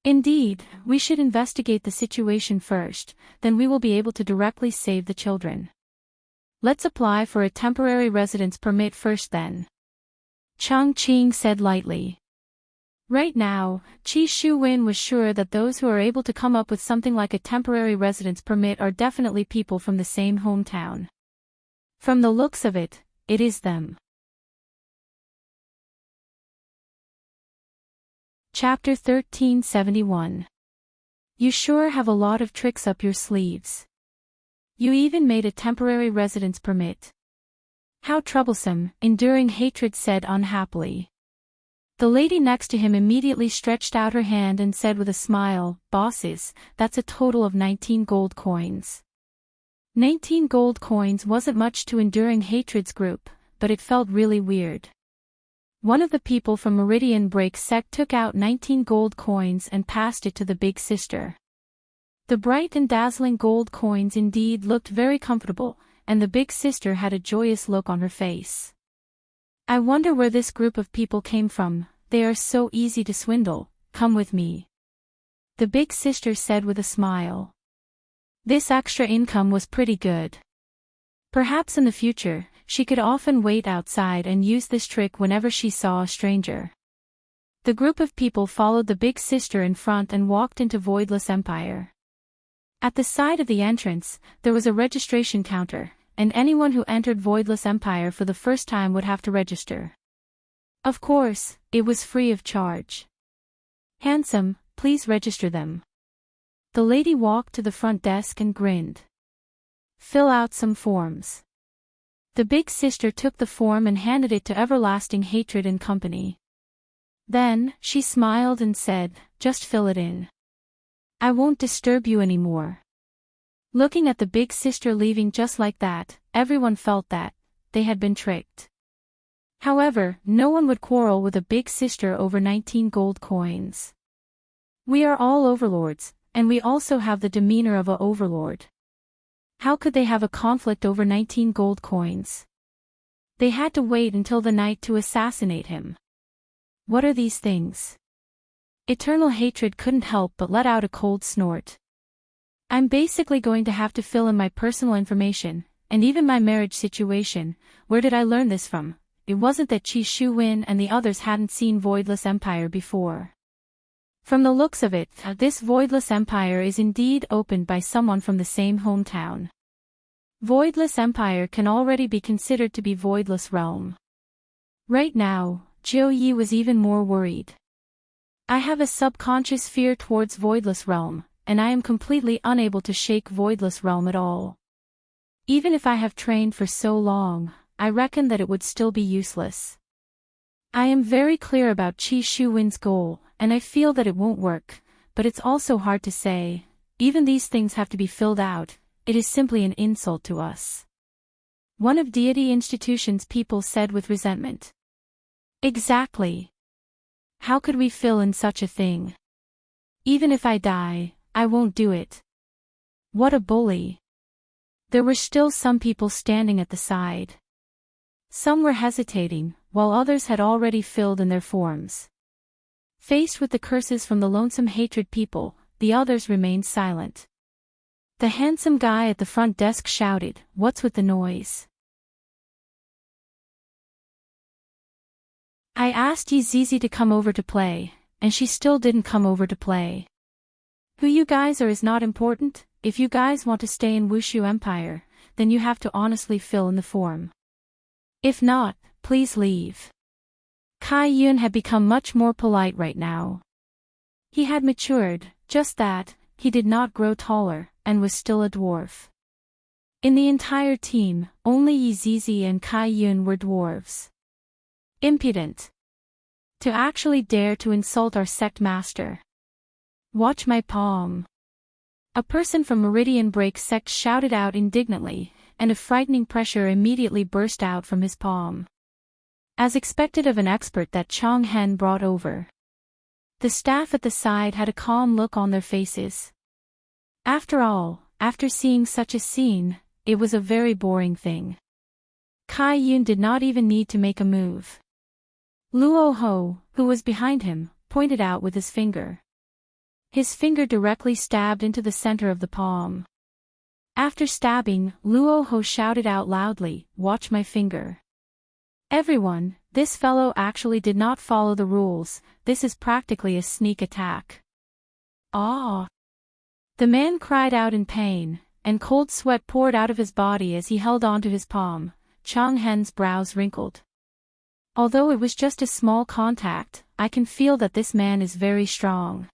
Indeed, we should investigate the situation first, then we will be able to directly save the children. Let's apply for a temporary residence permit first then. Chang Qing said lightly. Right now, Qi Shuwen was sure that those who are able to come up with something like a temporary residence permit are definitely people from the same hometown. From the looks of it, it is them. Chapter 1371. You sure have a lot of tricks up your sleeves. You even made a temporary residence permit. How troublesome, Enduring Hatred said unhappily. The lady next to him immediately stretched out her hand and said with a smile, bosses, that's a total of 19 gold coins. 19 gold coins wasn't much to Enduring Hatred's group, but it felt really weird. One of the people from Meridian Break sect took out 19 gold coins and passed it to the big sister. The bright and dazzling gold coins indeed looked very comfortable, and the big sister had a joyous look on her face. I wonder where this group of people came from, they are so easy to swindle, come with me. The big sister said with a smile. This extra income was pretty good. Perhaps in the future, she could often wait outside and use this trick whenever she saw a stranger. The group of people followed the big sister in front and walked into Voidless Empire. At the side of the entrance, there was a registration counter, and anyone who entered Voidless Empire for the first time would have to register. Of course, it was free of charge. Handsome, please register them. The lady walked to the front desk and grinned. Fill out some forms. The big sister took the form and handed it to Everlasting Hatred and Company. Then, she smiled and said, just fill it in. I won't disturb you anymore. Looking at the big sister leaving just like that, everyone felt that they had been tricked. However, no one would quarrel with a big sister over 19 gold coins. We are all overlords, and we also have the demeanor of a overlord. How could they have a conflict over 19 gold coins? They had to wait until the night to assassinate him. What are these things? Eternal Hatred couldn't help but let out a cold snort. I'm basically going to have to fill in my personal information, and even my marriage situation. Where did I learn this from? It wasn't that Qi Shuwen and the others hadn't seen Voidless Empire before. From the looks of it, this Voidless Empire is indeed opened by someone from the same hometown. Voidless Empire can already be considered to be Voidless Realm. Right now, Jiu Yi was even more worried. I have a subconscious fear towards Voidless Realm, and I am completely unable to shake Voidless Realm at all. Even if I have trained for so long, I reckon that it would still be useless. I am very clear about Qi Shuwen's goal, and I feel that it won't work, but it's also hard to say. Even these things have to be filled out. It is simply an insult to us. One of deity institution's people said with resentment. Exactly. How could we fill in such a thing? Even if I die, I won't do it. What a bully. There were still some people standing at the side. Some were hesitating, while others had already filled in their forms. Faced with the curses from the lonesome hatred people, the others remained silent. The handsome guy at the front desk shouted, "What's with the noise?" I asked Yi Zizi to come over to play, and she still didn't come over to play. Who you guys are is not important. If you guys want to stay in Wushu Empire, then you have to honestly fill in the form. If not, please leave. Kai Yun had become much more polite right now. He had matured, just that, he did not grow taller, and was still a dwarf. In the entire team, only Yi Zizi and Kai Yun were dwarves. Impudent. To actually dare to insult our sect master. Watch my palm. A person from Meridian Break sect shouted out indignantly, and a frightening pressure immediately burst out from his palm. As expected of an expert that Chong Hen brought over. The staff at the side had a calm look on their faces. After all, after seeing such a scene, it was a very boring thing. Kai Yun did not even need to make a move. Luo Ho, who was behind him, pointed out with his finger. His finger directly stabbed into the center of the palm. After stabbing, Luo Ho shouted out loudly, "Watch my finger." Everyone, this fellow actually did not follow the rules. This is practically a sneak attack. Ah! The man cried out in pain, and cold sweat poured out of his body as he held onto his palm. Chong Hen's brows wrinkled. Although it was just a small contact, I can feel that this man is very strong.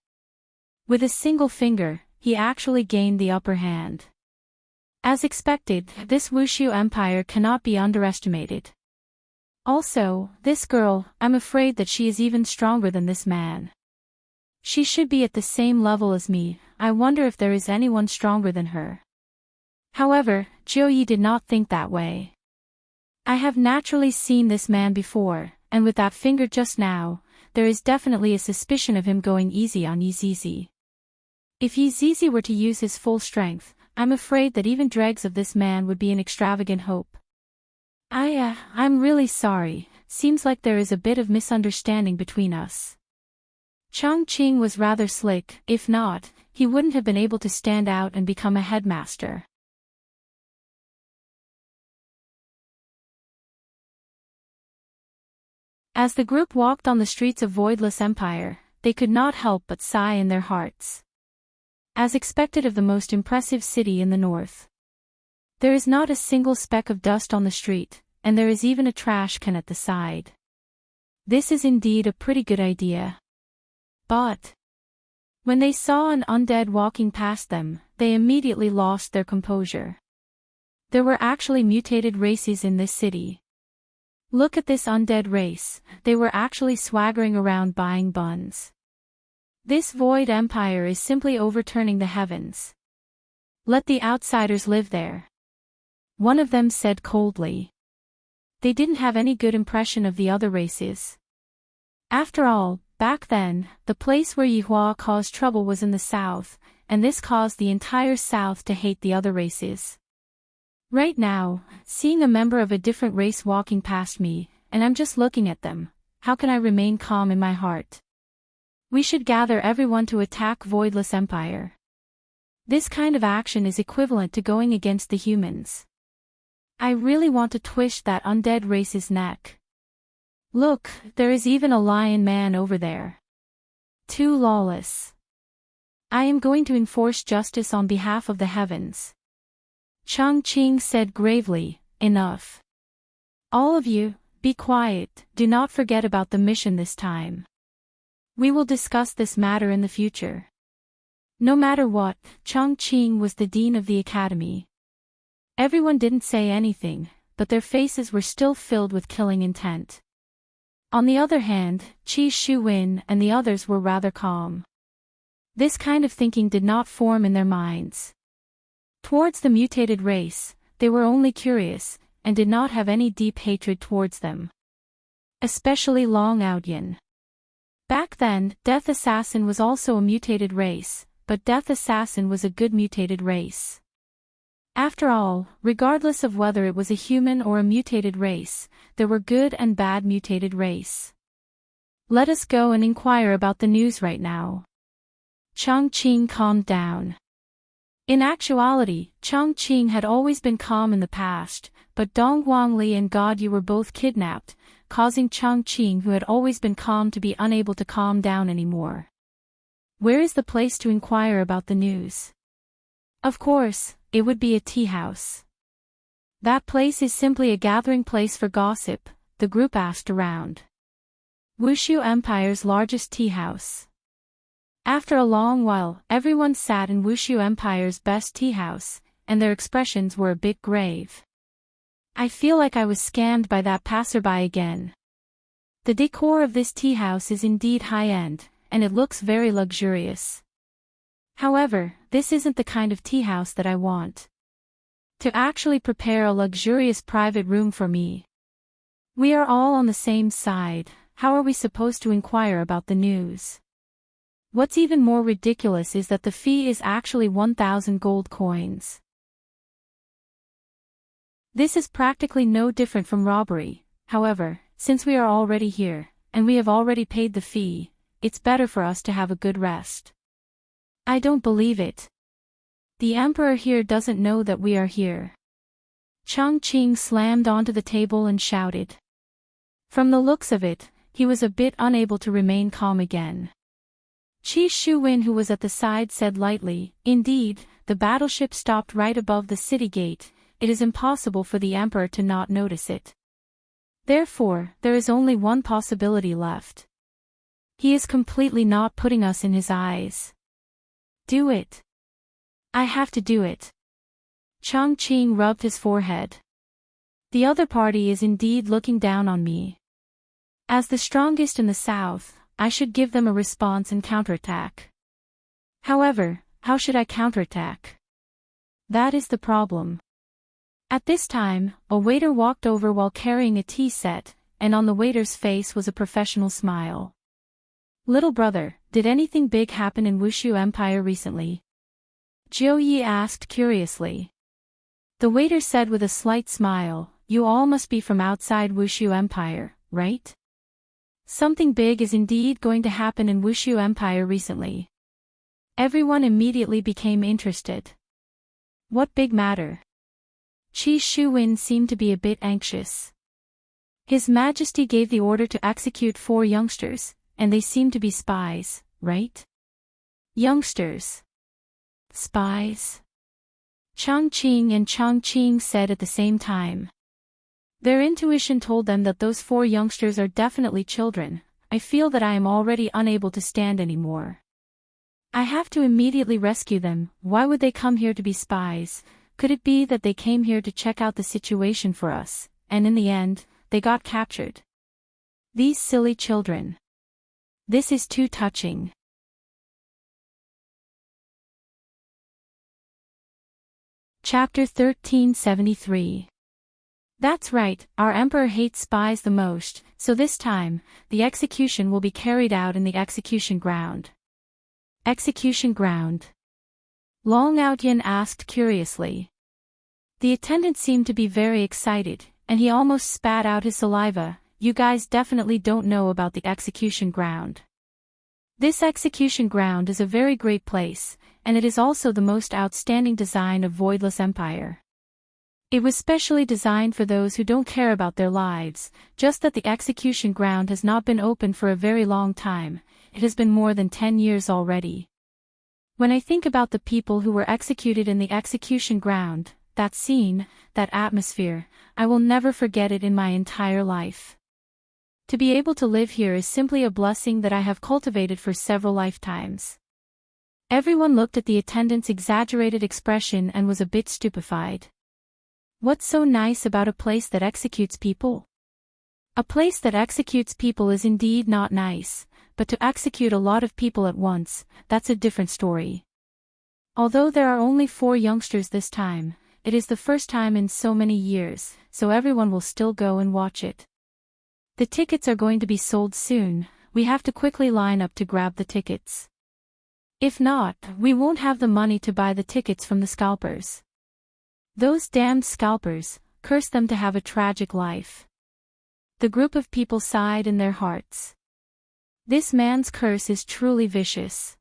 With a single finger, he actually gained the upper hand. As expected, this Wushu Empire cannot be underestimated. Also, this girl, I'm afraid that she is even stronger than this man. She should be at the same level as me. I wonder if there is anyone stronger than her. However, Jiu Yi did not think that way. I have naturally seen this man before, and with that finger just now, there is definitely a suspicion of him going easy on Yi Zizi. If Yi Zizi were to use his full strength, I'm afraid that even dregs of this man would be an extravagant hope. I'm really sorry, seems like there is a bit of misunderstanding between us. Chang Qing was rather slick. If not, he wouldn't have been able to stand out and become a headmaster. As the group walked on the streets of Voidless Empire, they could not help but sigh in their hearts. As expected of the most impressive city in the north. There is not a single speck of dust on the street, and there is even a trash can at the side. This is indeed a pretty good idea. But when they saw an undead walking past them, they immediately lost their composure. There were actually mutated races in this city. Look at this undead race, they were actually swaggering around buying buns. This Void Empire is simply overturning the heavens. Let the outsiders live there. One of them said coldly. They didn't have any good impression of the other races. After all, back then, the place where Yihua caused trouble was in the south, and this caused the entire south to hate the other races. Right now, seeing a member of a different race walking past me, and I'm just looking at them, how can I remain calm in my heart? We should gather everyone to attack Voidless Empire. This kind of action is equivalent to going against the humans. I really want to twist that undead race's neck. Look, there is even a lion man over there. Too lawless. I am going to enforce justice on behalf of the heavens. Changqing said gravely, enough. All of you, be quiet, do not forget about the mission this time. We will discuss this matter in the future. No matter what, Changqing was the dean of the academy. Everyone didn't say anything, but their faces were still filled with killing intent. On the other hand, Qi Shuwen and the others were rather calm. This kind of thinking did not form in their minds. Towards the mutated race, they were only curious, and did not have any deep hatred towards them. Especially Long Outyin. Back then, Death Assassin was also a mutated race, but Death Assassin was a good mutated race. After all, regardless of whether it was a human or a mutated race, there were good and bad mutated race. Let us go and inquire about the news right now. Changqing calmed down. In actuality, Changqing had always been calm in the past, but Dong Guangli and God Yu were both kidnapped, causing Changqing, who had always been calm, to be unable to calm down anymore. Where is the place to inquire about the news? Of course, it would be a tea house. That place is simply a gathering place for gossip, the group asked around. Wushu Empire's largest tea house. After a long while, everyone sat in Wushu Empire's best tea house, and their expressions were a bit grave. I feel like I was scammed by that passerby again. The decor of this tea house is indeed high-end, and it looks very luxurious. However, this isn't the kind of tea house that I want. To actually prepare a luxurious private room for me. We are all on the same side, how are we supposed to inquire about the news? What's even more ridiculous is that the fee is actually 1,000 gold coins. This is practically no different from robbery. However, since we are already here, and we have already paid the fee, it's better for us to have a good rest. I don't believe it. The emperor here doesn't know that we are here. Changqing slammed onto the table and shouted. From the looks of it, he was a bit unable to remain calm again. Qi Shuwen, who was at the side, said lightly, indeed, the battleship stopped right above the city gate. It is impossible for the emperor to not notice it. Therefore, there is only one possibility left. He is completely not putting us in his eyes. Do it. I have to do it. Changqing rubbed his forehead. The other party is indeed looking down on me. As the strongest in the south, I should give them a response and counterattack. However, how should I counterattack? That is the problem. At this time, a waiter walked over while carrying a tea set, and on the waiter's face was a professional smile. Little brother, did anything big happen in Wushu Empire recently? Jiu Yi asked curiously. The waiter said with a slight smile, you all must be from outside Wushu Empire, right? Something big is indeed going to happen in Wushu Empire recently. Everyone immediately became interested. What big matter? Qi Shuwen seemed to be a bit anxious. His Majesty gave the order to execute 4 youngsters, and they seem to be spies, right? Youngsters. Spies? Changqing and Changqing said at the same time. Their intuition told them that those 4 youngsters are definitely children. I feel that I am already unable to stand anymore. I have to immediately rescue them. Why would they come here to be spies? Could it be that they came here to check out the situation for us, and in the end, they got captured? These silly children. This is too touching. Chapter 1373. That's right, our emperor hates spies the most, so this time, the execution will be carried out in the execution ground. Execution ground? Long Outyin asked curiously. The attendant seemed to be very excited, and he almost spat out his saliva. You guys definitely don't know about the execution ground. This execution ground is a very great place, and it is also the most outstanding design of Voidless Empire. It was specially designed for those who don't care about their lives, just that the execution ground has not been open for a very long time. It has been more than 10 years already. When I think about the people who were executed in the execution ground, that scene, that atmosphere, I will never forget it in my entire life. To be able to live here is simply a blessing that I have cultivated for several lifetimes. Everyone looked at the attendant's exaggerated expression and was a bit stupefied. What's so nice about a place that executes people? A place that executes people is indeed not nice, but to execute a lot of people at once, that's a different story. Although there are only 4 youngsters this time, it is the first time in so many years, so everyone will still go and watch it. The tickets are going to be sold soon, we have to quickly line up to grab the tickets. If not, we won't have the money to buy the tickets from the scalpers. Those damned scalpers, curse them to have a tragic life. The group of people sighed in their hearts. This man's curse is truly vicious.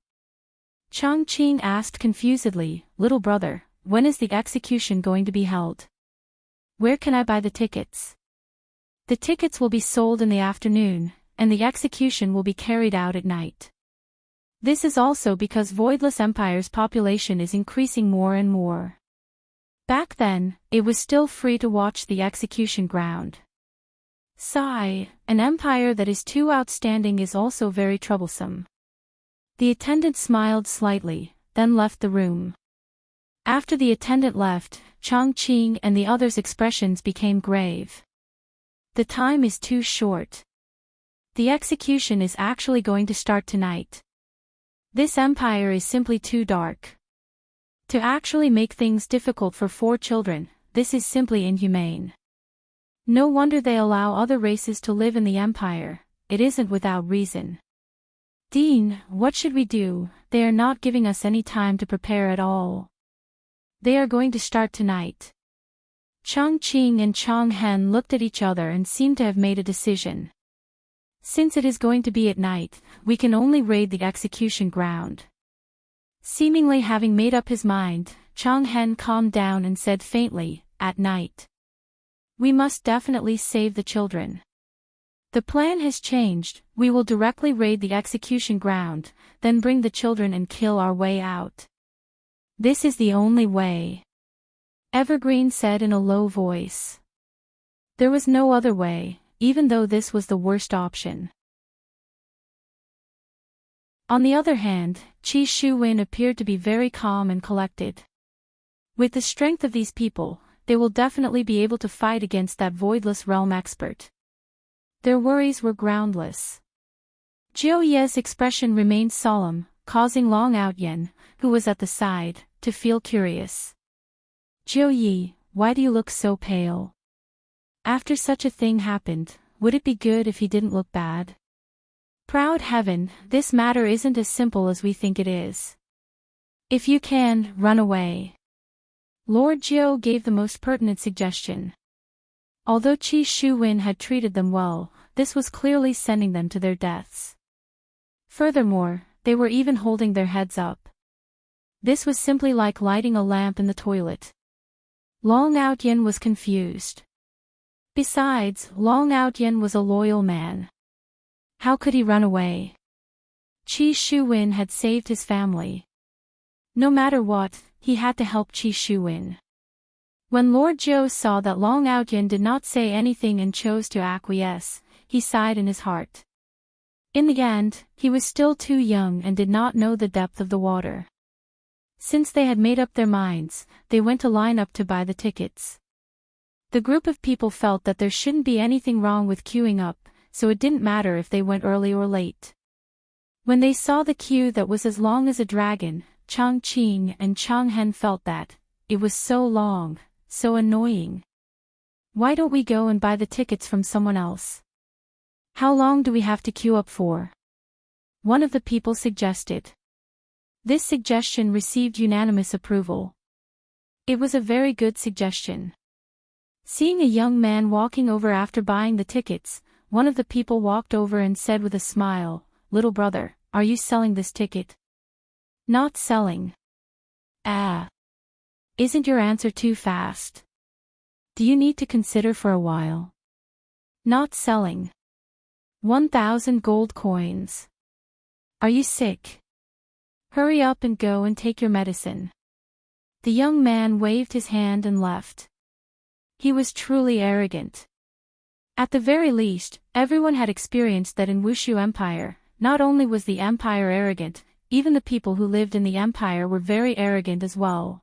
Chongqing asked confusedly, "Little brother, when is the execution going to be held? Where can I buy the tickets?" The tickets will be sold in the afternoon, and the execution will be carried out at night. This is also because Voidless Empire's population is increasing more and more. Back then, it was still free to watch the execution ground. Sigh, an empire that is too outstanding is also very troublesome. The attendant smiled slightly, then left the room. After the attendant left, Chongqing and the others' expressions became grave. The time is too short. The execution is actually going to start tonight. This empire is simply too dark. To actually make things difficult for 4 children, this is simply inhumane. No wonder they allow other races to live in the empire, it isn't without reason. Dean, what should we do? They are not giving us any time to prepare at all. They are going to start tonight. Chongqing and Chonghen looked at each other and seemed to have made a decision. Since it is going to be at night, we can only raid the execution ground. Seemingly having made up his mind, Chonghen calmed down and said faintly, "At night. We must definitely save the children. The plan has changed, we will directly raid the execution ground, then bring the children and kill our way out. This is the only way," Evergreen said in a low voice. There was no other way, even though this was the worst option. On the other hand, Qi Shuwen appeared to be very calm and collected. With the strength of these people, they will definitely be able to fight against that voidless realm expert. Their worries were groundless. Jiu Ye's expression remained solemn, causing Long Outyen, who was at the side, to feel curious. "Jiu Ye, why do you look so pale? After such a thing happened, would it be good if he didn't look bad? Proud heaven, this matter isn't as simple as we think it is. If you can, run away." Lord Jiu gave the most pertinent suggestion. Although Qi Shuwen had treated them well, this was clearly sending them to their deaths. Furthermore, they were even holding their heads up. This was simply like lighting a lamp in the toilet. Long Outyen was confused. Besides, Long Outyen was a loyal man. How could he run away? Qi Shuwen had saved his family. No matter what, he had to help Qi Shuwen. When Lord Jiu saw that Long Outyen did not say anything and chose to acquiesce, he sighed in his heart. In the end, he was still too young and did not know the depth of the water. Since they had made up their minds, they went to line up to buy the tickets. The group of people felt that there shouldn't be anything wrong with queuing up, so it didn't matter if they went early or late. When they saw the queue that was as long as a dragon, Chongqing and Chonghen felt that it was so long, so annoying. Why don't we go and buy the tickets from someone else? How long do we have to queue up for? One of the people suggested. This suggestion received unanimous approval. It was a very good suggestion. Seeing a young man walking over after buying the tickets, one of the people walked over and said with a smile, "Little brother, are you selling this ticket?" "Not selling." "Ah. Isn't your answer too fast?" Do you need to consider for a while? Not selling. 1,000 gold coins. Are you sick? Hurry up and go and take your medicine. The young man waved his hand and left. He was truly arrogant. At the very least, everyone had experienced that in Wushu Empire. Not only was the empire arrogant, even the people who lived in the empire were very arrogant as well.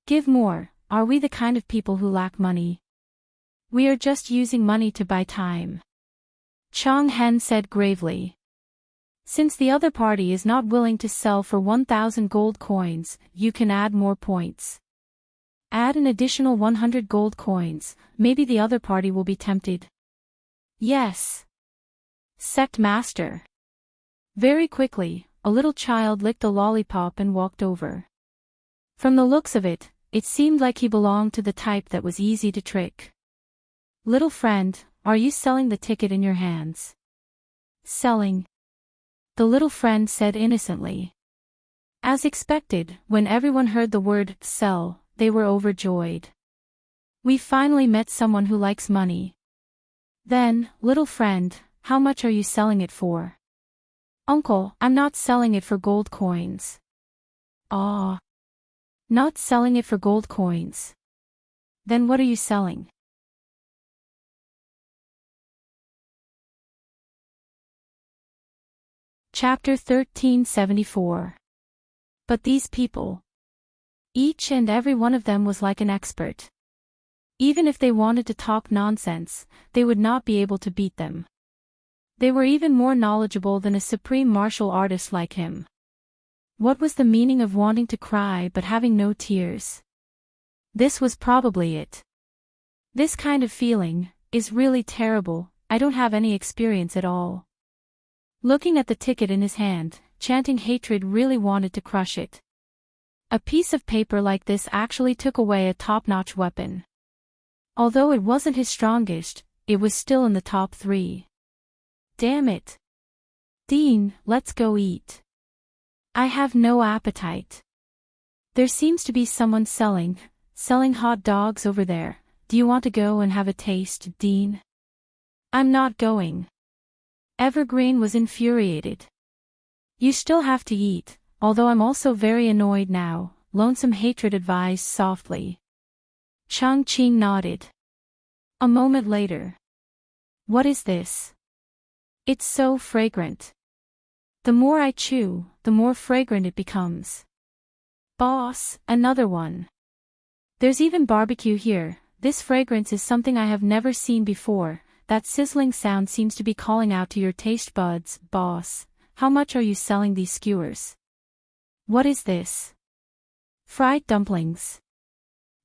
Give more. Are we the kind of people who lack money? We are just using money to buy time. Chang Hen said gravely. Since the other party is not willing to sell for 1,000 gold coins, you can add more points. Add an additional 100 gold coins, maybe the other party will be tempted. Yes. Sect Master. Very quickly, a little child licked a lollipop and walked over. From the looks of it, it seemed like he belonged to the type that was easy to trick. Little friend, are you selling the ticket in your hands? Selling. The little friend said innocently. As expected, when everyone heard the word sell, they were overjoyed. We finally met someone who likes money. Then, little friend, how much are you selling it for? Uncle, I'm not selling it for gold coins. Ah. Not selling it for gold coins. Then what are you selling? Chapter 1374. But these people. Each and every one of them was like an expert. Even if they wanted to talk nonsense, they would not be able to beat them. They were even more knowledgeable than a supreme martial artist like him. What was the meaning of wanting to cry but having no tears? This was probably it. This kind of feeling is really terrible. I don't have any experience at all. Looking at the ticket in his hand, chanting hatred really wanted to crush it. A piece of paper like this actually took away a top-notch weapon. Although it wasn't his strongest, it was still in the top 3. Damn it. Dean, let's go eat. I have no appetite. There seems to be someone selling hot dogs over there. Do you want to go and have a taste, Dean? I'm not going. Evergreen was infuriated. You still have to eat, although I'm also very annoyed now, Lonesome Hatred advised softly. Chang Qing nodded. A moment later. What is this? It's so fragrant. The more I chew, the more fragrant it becomes. Boss, another one. There's even barbecue here. This fragrance is something I have never seen before. That sizzling sound seems to be calling out to your taste buds, boss. How much are you selling these skewers? What is this? Fried dumplings.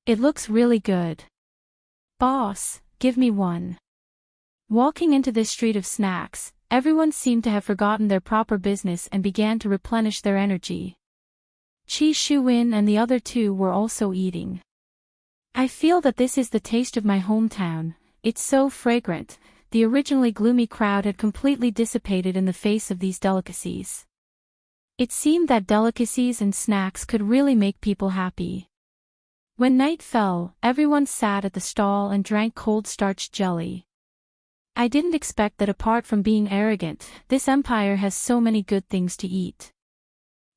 It looks really good. Boss, give me one. Walking into this street of snacks, everyone seemed to have forgotten their proper business and began to replenish their energy. Qi Shuin and the other two were also eating. I feel that this is the taste of my hometown. It's so fragrant. The originally gloomy crowd had completely dissipated in the face of these delicacies. It seemed that delicacies and snacks could really make people happy. When night fell, everyone sat at the stall and drank cold starched jelly. I didn't expect that apart from being arrogant, this empire has so many good things to eat.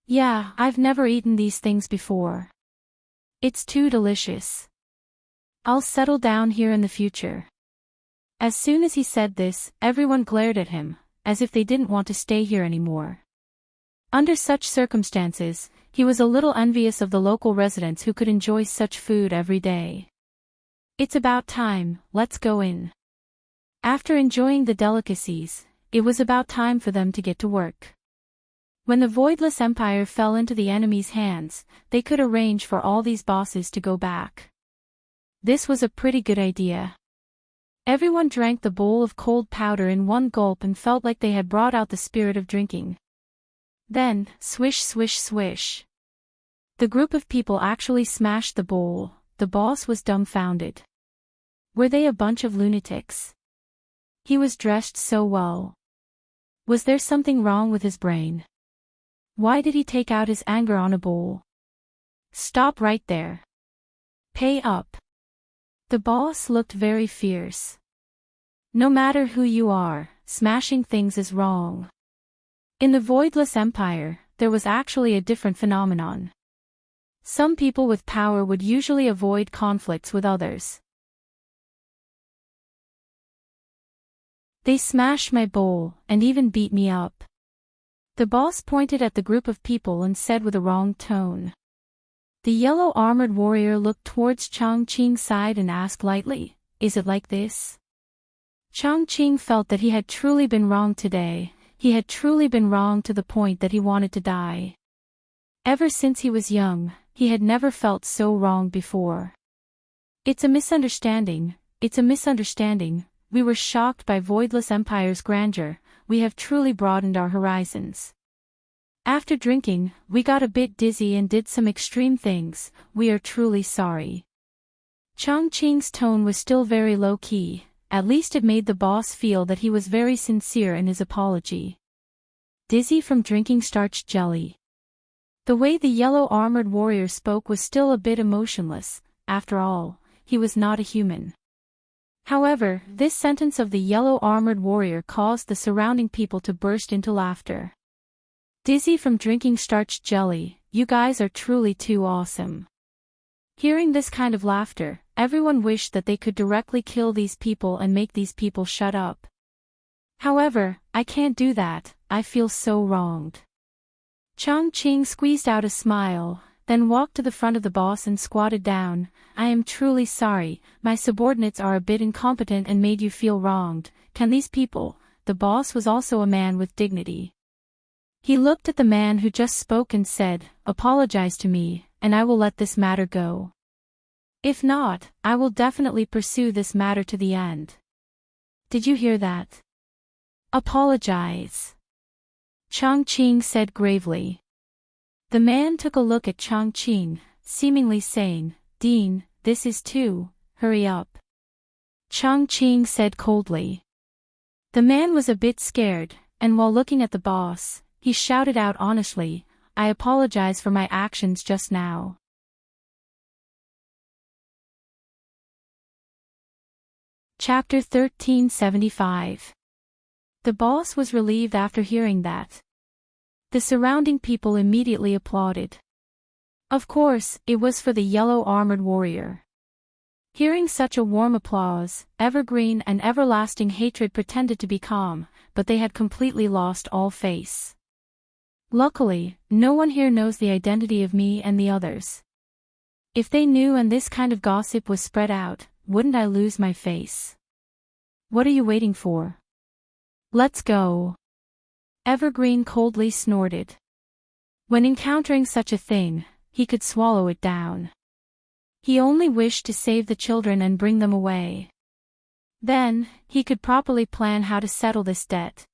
Yeah, I've never eaten these things before. It's too delicious. I'll settle down here in the future. As soon as he said this, everyone glared at him, as if they didn't want to stay here anymore. Under such circumstances, he was a little envious of the local residents who could enjoy such food every day. It's about time, let's go in. After enjoying the delicacies, it was about time for them to get to work. When the Voidless Empire fell into the enemy's hands, they could arrange for all these bosses to go back. This was a pretty good idea. Everyone drank the bowl of cold powder in one gulp and felt like they had brought out the spirit of drinking. Then, swish swish swish. The group of people actually smashed the bowl. The boss was dumbfounded. Were they a bunch of lunatics? He was dressed so well. Was there something wrong with his brain? Why did he take out his anger on a bowl? Stop right there. Pay up. The boss looked very fierce. No matter who you are, smashing things is wrong. In the Voidless Empire, there was actually a different phenomenon. Some people with power would usually avoid conflicts with others. They smashed my bowl, and even beat me up. The boss pointed at the group of people and said with a wrong tone. The yellow armored warrior looked towards Chongqing's side and asked lightly, "Is it like this?" Chongqing felt that he had truly been wrong today. He had truly been wrong to the point that he wanted to die. Ever since he was young, he had never felt so wrong before. It's a misunderstanding, we were shocked by Voidless Empire's grandeur, we have truly broadened our horizons. After drinking, we got a bit dizzy and did some extreme things, we are truly sorry. Chongqing's tone was still very low-key, at least it made the boss feel that he was very sincere in his apology. Dizzy from drinking starched jelly. The way the yellow armored warrior spoke was still a bit emotionless, after all, he was not a human. However, this sentence of the yellow armored warrior caused the surrounding people to burst into laughter. Dizzy from drinking starched jelly, you guys are truly too awesome. Hearing this kind of laughter, everyone wished that they could directly kill these people and make these people shut up. However, I can't do that, I feel so wronged. Chongqing squeezed out a smile, then walked to the front of the boss and squatted down. I am truly sorry, my subordinates are a bit incompetent and made you feel wronged. Can these people? The boss was also a man with dignity. He looked at the man who just spoke and said, "Apologize to me, and I will let this matter go. If not, I will definitely pursue this matter to the end." Did you hear that? Apologize. Chongqing said gravely. The man took a look at Chongqing, seemingly saying, "Dean, this is too, hurry up." Chongqing said coldly. The man was a bit scared, and while looking at the boss, he shouted out honestly, "I apologize for my actions just now." Chapter 1375. The boss was relieved after hearing that. The surrounding people immediately applauded. Of course, it was for the yellow armored warrior. Hearing such a warm applause, Evergreen and Everlasting Hatred pretended to be calm, but they had completely lost all face. Luckily, no one here knows the identity of me and the others. If they knew and this kind of gossip was spread out, wouldn't I lose my face? What are you waiting for? Let's go. Evergreen coldly snorted. When encountering such a thing, he could swallow it down. He only wished to save the children and bring them away. Then, he could properly plan how to settle this debt.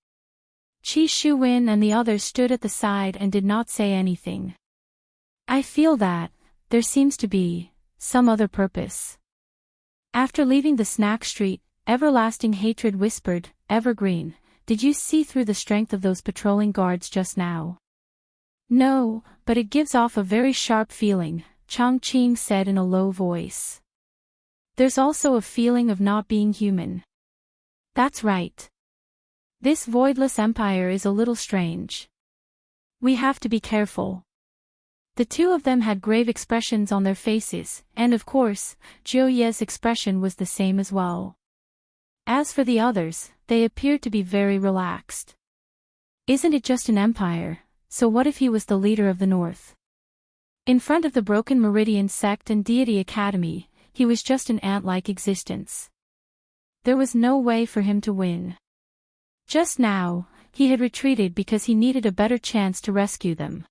Qi Shuwen and the others stood at the side and did not say anything. I feel that there seems to be some other purpose. After leaving the snack street, Everlasting Hatred whispered, "Evergreen, did you see through the strength of those patrolling guards just now?" "No, but it gives off a very sharp feeling," Chongqing said in a low voice. "There's also a feeling of not being human." That's right. This Voidless Empire is a little strange. We have to be careful. The two of them had grave expressions on their faces, and of course, Zhou Ye's expression was the same as well. As for the others, they appeared to be very relaxed. Isn't it just an empire, so what if he was the leader of the North? In front of the Broken Meridian Sect and Deity Academy, he was just an ant-like existence. There was no way for him to win. Just now, he had retreated because he needed a better chance to rescue them.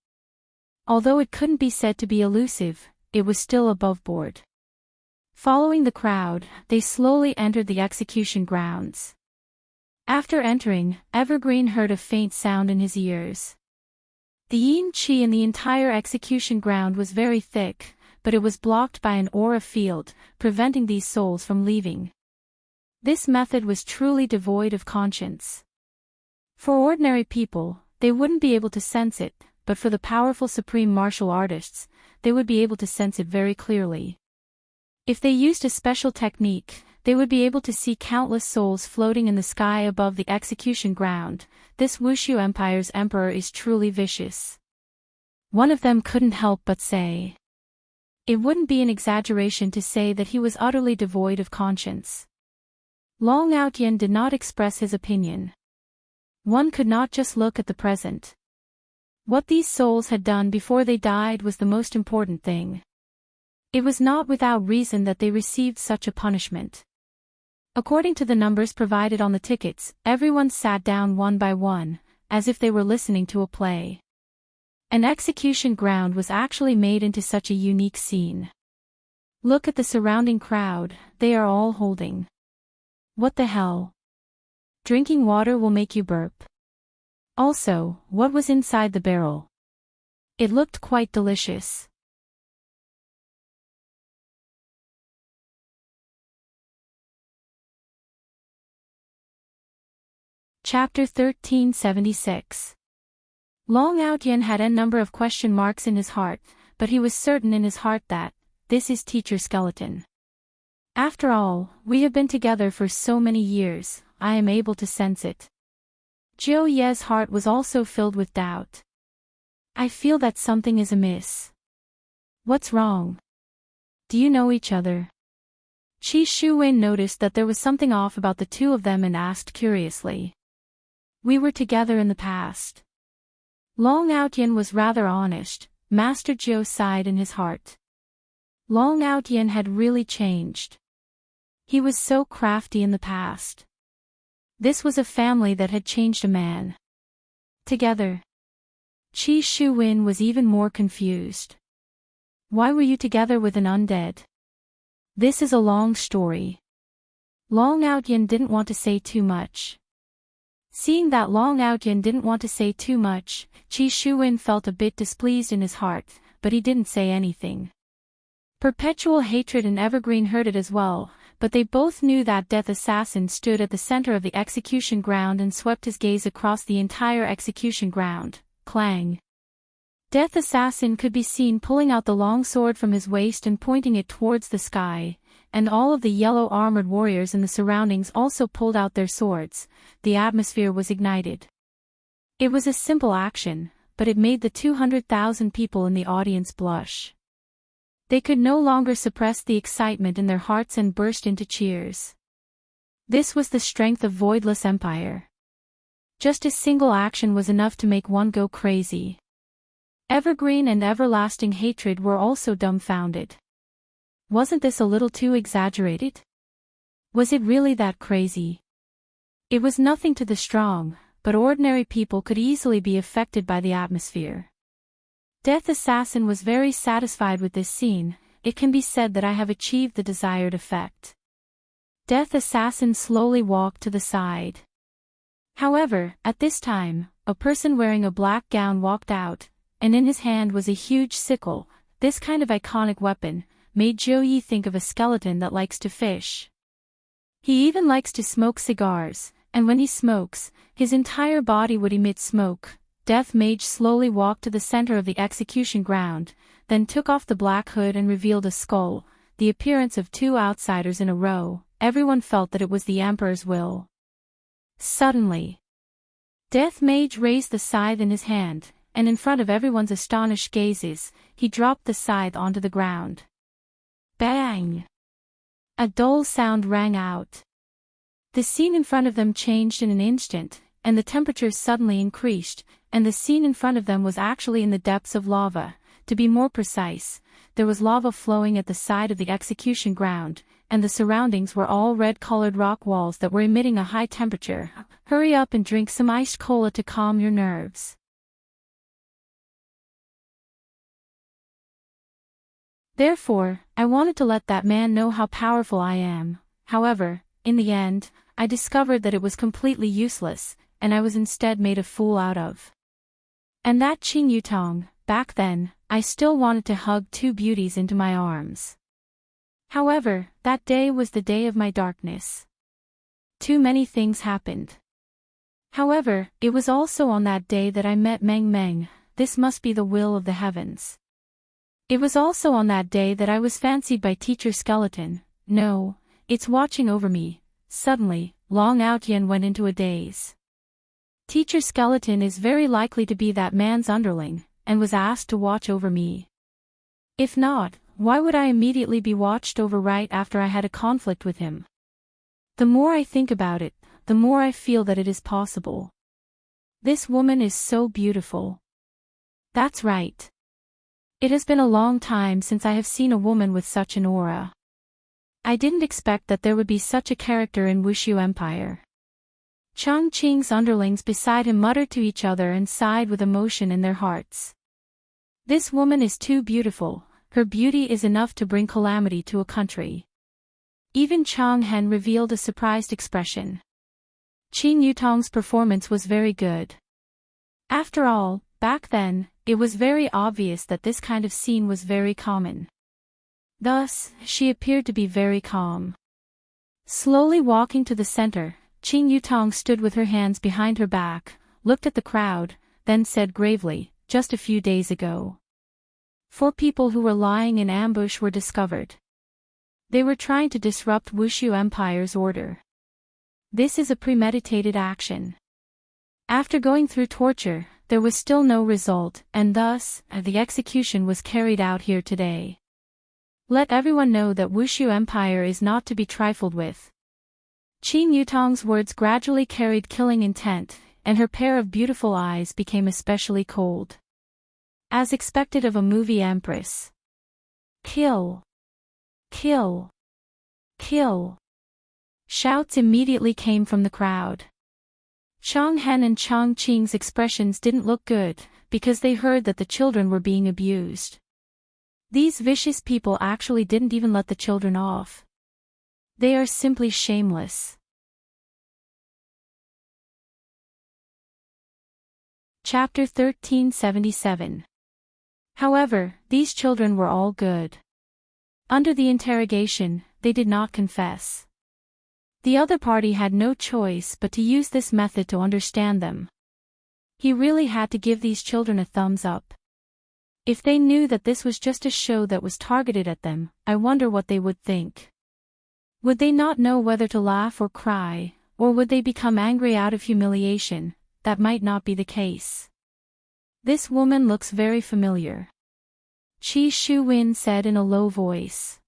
Although it couldn't be said to be elusive, it was still above board. Following the crowd, they slowly entered the execution grounds. After entering, Evergreen heard a faint sound in his ears. The yin qi in the entire execution ground was very thick, but it was blocked by an aura field, preventing these souls from leaving. This method was truly devoid of conscience. For ordinary people, they wouldn't be able to sense it, but for the powerful supreme martial artists, they would be able to sense it very clearly. If they used a special technique, they would be able to see countless souls floating in the sky above the execution ground. This Wushu Empire's emperor is truly vicious. One of them couldn't help but say. It wouldn't be an exaggeration to say that he was utterly devoid of conscience. Long Outyen did not express his opinion. One could not just look at the present. What these souls had done before they died was the most important thing. It was not without reason that they received such a punishment. According to the numbers provided on the tickets, everyone sat down one by one, as if they were listening to a play. An execution ground was actually made into such a unique scene. Look at the surrounding crowd, they are all holding. What the hell? Drinking water will make you burp. Also, what was inside the barrel? It looked quite delicious. Chapter 1376. Long Outyen had a number of question marks in his heart, but he was certain in his heart that, this is Teacher Skeleton. After all, we have been together for so many years, I am able to sense it. Jiu Ye's heart was also filled with doubt. I feel that something is amiss. What's wrong? Do you know each other? Qi Shuwen noticed that there was something off about the two of them and asked curiously. We were together in the past. Long Outyen was rather honest. Master Jiu sighed in his heart. Long Outyen had really changed. He was so crafty in the past. This was a family that had changed a man. Together. Qi Shuwen was even more confused. Why were you together with an undead? This is a long story. Long Outyen didn't want to say too much. Seeing that Long Outyen didn't want to say too much, Qi Shuwen felt a bit displeased in his heart, but he didn't say anything. Perpetual Hatred and Evergreen heard it as well, but they both knew that Death Assassin stood at the center of the execution ground and swept his gaze across the entire execution ground. Clang. Death Assassin could be seen pulling out the long sword from his waist and pointing it towards the sky, and all of the yellow armored warriors in the surroundings also pulled out their swords. The atmosphere was ignited. It was a simple action, but it made the 200,000 people in the audience blush. They could no longer suppress the excitement in their hearts and burst into cheers. This was the strength of Voidless Empire. Just a single action was enough to make one go crazy. Evergreen and Everlasting Hatred were also dumbfounded. Wasn't this a little too exaggerated? Was it really that crazy? It was nothing to the strong, but ordinary people could easily be affected by the atmosphere. Death Assassin was very satisfied with this scene. It can be said that I have achieved the desired effect. Death Assassin slowly walked to the side. However, at this time, a person wearing a black gown walked out, and in his hand was a huge sickle. This kind of iconic weapon made Jiu Yi think of a skeleton that likes to fish. He even likes to smoke cigars, and when he smokes, his entire body would emit smoke. Death Mage slowly walked to the center of the execution ground, then took off the black hood and revealed a skull, the appearance of two outsiders in a row. Everyone felt that it was the Emperor's will. Suddenly, Death Mage raised the scythe in his hand, and in front of everyone's astonished gazes, he dropped the scythe onto the ground. Bang! A dull sound rang out. The scene in front of them changed in an instant, and the temperature suddenly increased, and the scene in front of them was actually in the depths of lava. To be more precise, there was lava flowing at the side of the execution ground, and the surroundings were all red-colored rock walls that were emitting a high temperature. Hurry up and drink some iced cola to calm your nerves. Therefore, I wanted to let that man know how powerful I am. However, in the end, I discovered that it was completely useless, and I was instead made a fool out of. And that Qing Yutong, back then, I still wanted to hug two beauties into my arms. However, that day was the day of my darkness. Too many things happened. However, it was also on that day that I met Meng Meng. This must be the will of the heavens. It was also on that day that I was fancied by Teacher Skeleton. No, it's watching over me. Suddenly, Long Out Yen went into a daze. Teacher Skeleton is very likely to be that man's underling, and was asked to watch over me. If not, why would I immediately be watched over right after I had a conflict with him? The more I think about it, the more I feel that it is possible. This woman is so beautiful. That's right. It has been a long time since I have seen a woman with such an aura. I didn't expect that there would be such a character in Wushu Empire. Chang Qing's underlings beside him muttered to each other and sighed with emotion in their hearts. This woman is too beautiful, her beauty is enough to bring calamity to a country. Even Chang Hen revealed a surprised expression. Qin Yutong's performance was very good. After all, back then, it was very obvious that this kind of scene was very common. Thus, she appeared to be very calm. Slowly walking to the center, Qin Yutong stood with her hands behind her back, looked at the crowd, then said gravely, "Just a few days ago, 4 people who were lying in ambush were discovered. They were trying to disrupt Wushu Empire's order. This is a premeditated action. After going through torture, there was still no result, and thus, the execution was carried out here today. Let everyone know that Wushu Empire is not to be trifled with." Qin Yutong's words gradually carried killing intent, and her pair of beautiful eyes became especially cold. As expected of a movie empress. "Kill! Kill! Kill!" Shouts immediately came from the crowd. Chang Hen and Chang Qing's expressions didn't look good, because they heard that the children were being abused. These vicious people actually didn't even let the children off. They are simply shameless. Chapter 1377. However, these children were all good. Under the interrogation, they did not confess. The other party had no choice but to use this method to understand them. He really had to give these children a thumbs up. If they knew that this was just a show that was targeted at them, I wonder what they would think. Would they not know whether to laugh or cry, or would they become angry out of humiliation? That might not be the case. "This woman looks very familiar," Qi Shuwen said in a low voice.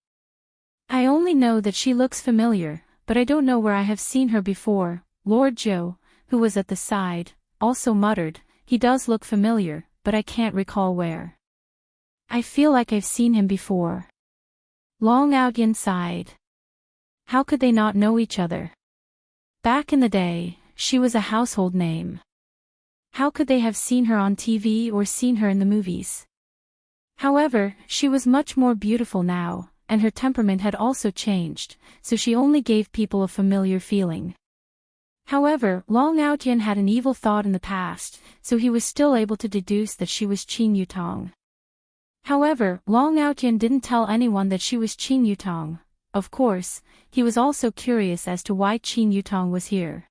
"I only know that she looks familiar, but I don't know where I have seen her before." Lord Zhou, who was at the side, also muttered, "He does look familiar, but I can't recall where. I feel like I've seen him before." Long Outyin sighed. How could they not know each other? Back in the day, she was a household name. How could they have seen her on TV or seen her in the movies? However, she was much more beautiful now, and her temperament had also changed, so she only gave people a familiar feeling. However, Long Outyin had an evil thought in the past, so he was still able to deduce that she was Qin Yutong. However, Long Outyin didn't tell anyone that she was Qin Yutong. Of course, he was also curious as to why Qin Yutong was here.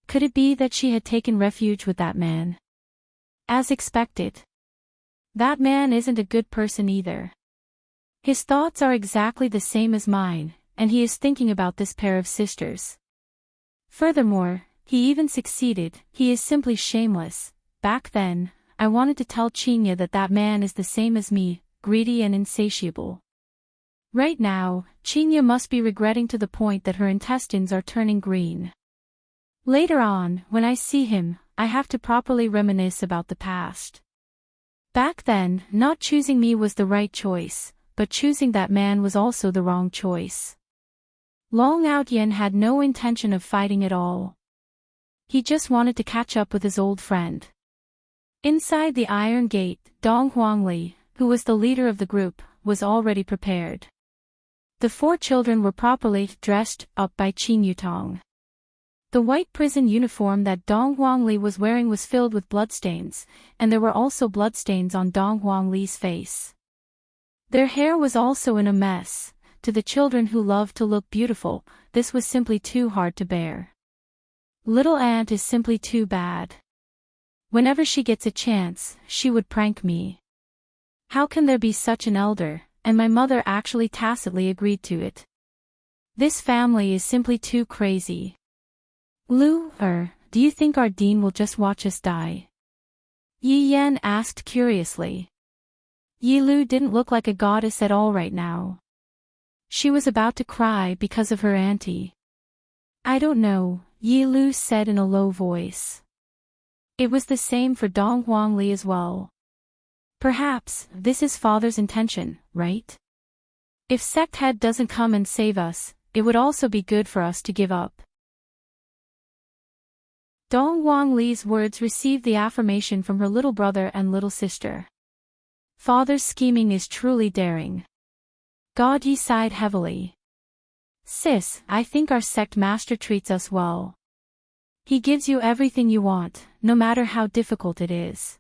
Could it be that she had taken refuge with that man? As expected. That man isn't a good person either. His thoughts are exactly the same as mine, and he is thinking about this pair of sisters. Furthermore, he even succeeded. He is simply shameless. Back then, I wanted to tell Qinya that that man is the same as me, greedy and insatiable. Right now, Qinya must be regretting to the point that her intestines are turning green. Later on, when I see him, I have to properly reminisce about the past. Back then, not choosing me was the right choice, but choosing that man was also the wrong choice. Long Outyin had no intention of fighting at all. He just wanted to catch up with his old friend. Inside the Iron Gate, Dong Huangli, who was the leader of the group, was already prepared. The 4 children were properly dressed up by Qin Yutong. The white prison uniform that Dong Huangli was wearing was filled with bloodstains, and there were also bloodstains on Dong Huangli's face. Their hair was also in a mess. To the children who loved to look beautiful, this was simply too hard to bear. Little Aunt is simply too bad. Whenever she gets a chance, she would prank me. How can there be such an elder, and my mother actually tacitly agreed to it? This family is simply too crazy. Lu, do you think our dean will just watch us die? Yi Yan asked curiously. Yi Lu didn't look like a goddess at all right now. She was about to cry because of her auntie. I don't know, Yi Lu said in a low voice. It was the same for Dong Huangli as well. Perhaps this is father's intention, right? If sect head doesn't come and save us, it would also be good for us to give up. Dong Huangli's words received the affirmation from her little brother and little sister. Father's scheming is truly daring. God Yi sighed heavily. Sis, I think our sect master treats us well. He gives you everything you want, no matter how difficult it is.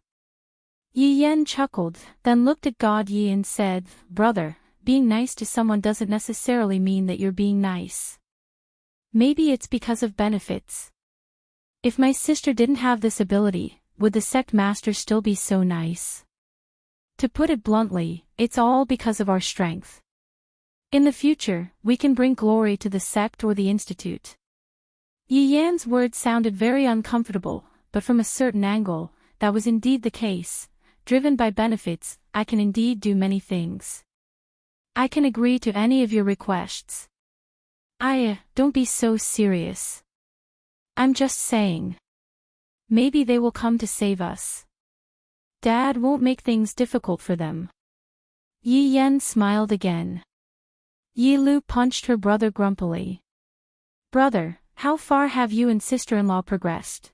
Yi Yan chuckled, then looked at God Yi and said, Brother, being nice to someone doesn't necessarily mean that you're being nice. Maybe it's because of benefits. If my sister didn't have this ability, would the sect master still be so nice? To put it bluntly, it's all because of our strength. In the future, we can bring glory to the sect or the institute. Yi Yan's words sounded very uncomfortable, but from a certain angle, that was indeed the case. Driven by benefits, I can indeed do many things. I can agree to any of your requests. Don't be so serious. I'm just saying. Maybe they will come to save us. Dad won't make things difficult for them. Yi Yan smiled again. Yi Lu punched her brother grumpily. Brother, how far have you and sister-in-law progressed?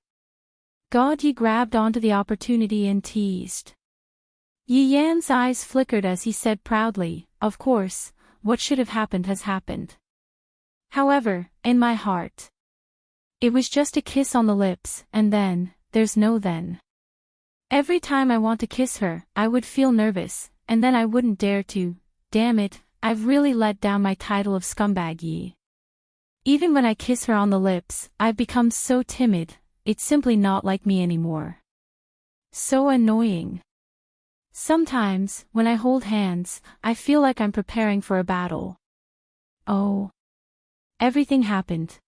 God Yi grabbed onto the opportunity and teased. Yi Yan's eyes flickered as he said proudly, Of course, what should have happened has happened. However, in my heart. It was just a kiss on the lips, and then, there's no then. Every time I want to kiss her, I would feel nervous, and then I wouldn't dare to. Damn it, I've really let down my title of scumbag Yi. Even when I kiss her on the lips, I've become so timid, it's simply not like me anymore. So annoying. Sometimes, when I hold hands, I feel like I'm preparing for a battle. Oh. Everything happened.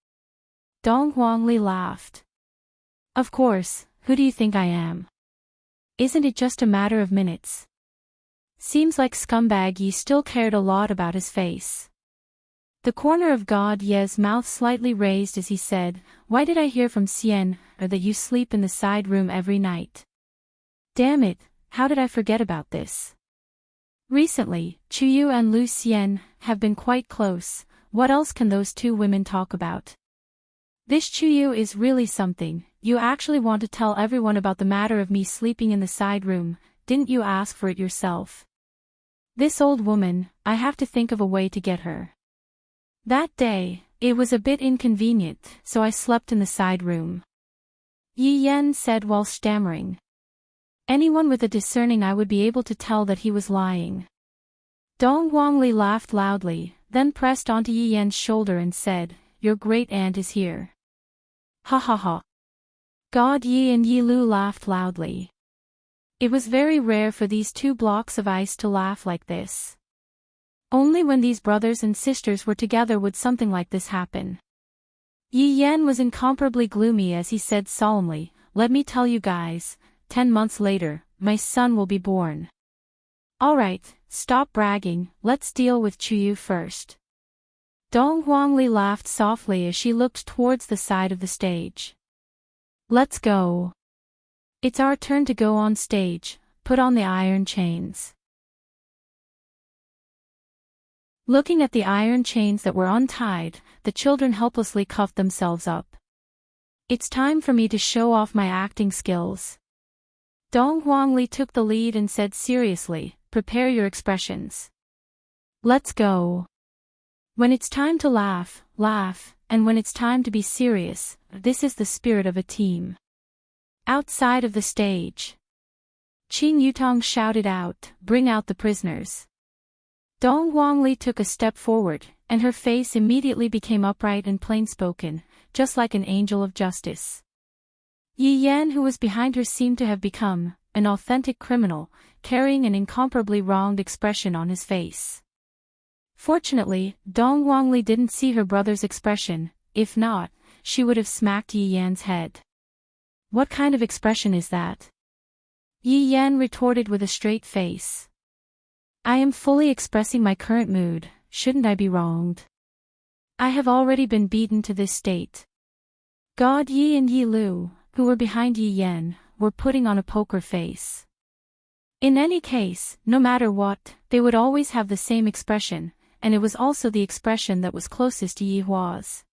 Dong Huangli laughed. Of course, who do you think I am? Isn't it just a matter of minutes? Seems like scumbag Yi still cared a lot about his face. The corner of God Ye's mouth slightly raised as he said, Why did I hear from Xian, that you sleep in the side room every night? Damn it, how did I forget about this? Recently, Chuyu and Lu Xian have been quite close. What else can those two women talk about? This Chuyu is really something. You actually want to tell everyone about the matter of me sleeping in the side room, didn't you ask for it yourself? This old woman, I have to think of a way to get her. That day, it was a bit inconvenient, so I slept in the side room. Yi Yan said while stammering. Anyone with a discerning eye would be able to tell that he was lying. Dong Huangli laughed loudly, then pressed onto Yi Yan's shoulder and said, Your great aunt is here. Ha ha ha. God Yi and Yi Lu laughed loudly. It was very rare for these two blocks of ice to laugh like this. Only when these brothers and sisters were together would something like this happen. Yi Yan was incomparably gloomy as he said solemnly, Let me tell you guys, 10 months later, my son will be born. Alright, stop bragging, let's deal with Chuyu first. Dong Huangli laughed softly as she looked towards the side of the stage. Let's go. It's our turn to go on stage, put on the iron chains. Looking at the iron chains that were untied, the children helplessly cuffed themselves up. It's time for me to show off my acting skills. Dong Huangli took the lead and said seriously, Prepare your expressions. Let's go. When it's time to laugh, laugh, and when it's time to be serious, this is the spirit of a team. Outside of the stage, Qing Yutong shouted out, Bring out the prisoners. Dong Huangli took a step forward, and her face immediately became upright and plain-spoken, just like an angel of justice. Yi Yan who was behind her seemed to have become, an authentic criminal, carrying an incomparably wronged expression on his face. Fortunately, Dong Guangli didn't see her brother's expression. If not, she would have smacked Yi Yan's head. "What kind of expression is that?" Yi Yan retorted with a straight face. "I am fully expressing my current mood, shouldn't I be wronged? I have already been beaten to this state." God Yi and Yi Lu, who were behind Yi Yan, were putting on a poker face. In any case, no matter what, they would always have the same expression, and it was also the expression that was closest to Yi Hua's.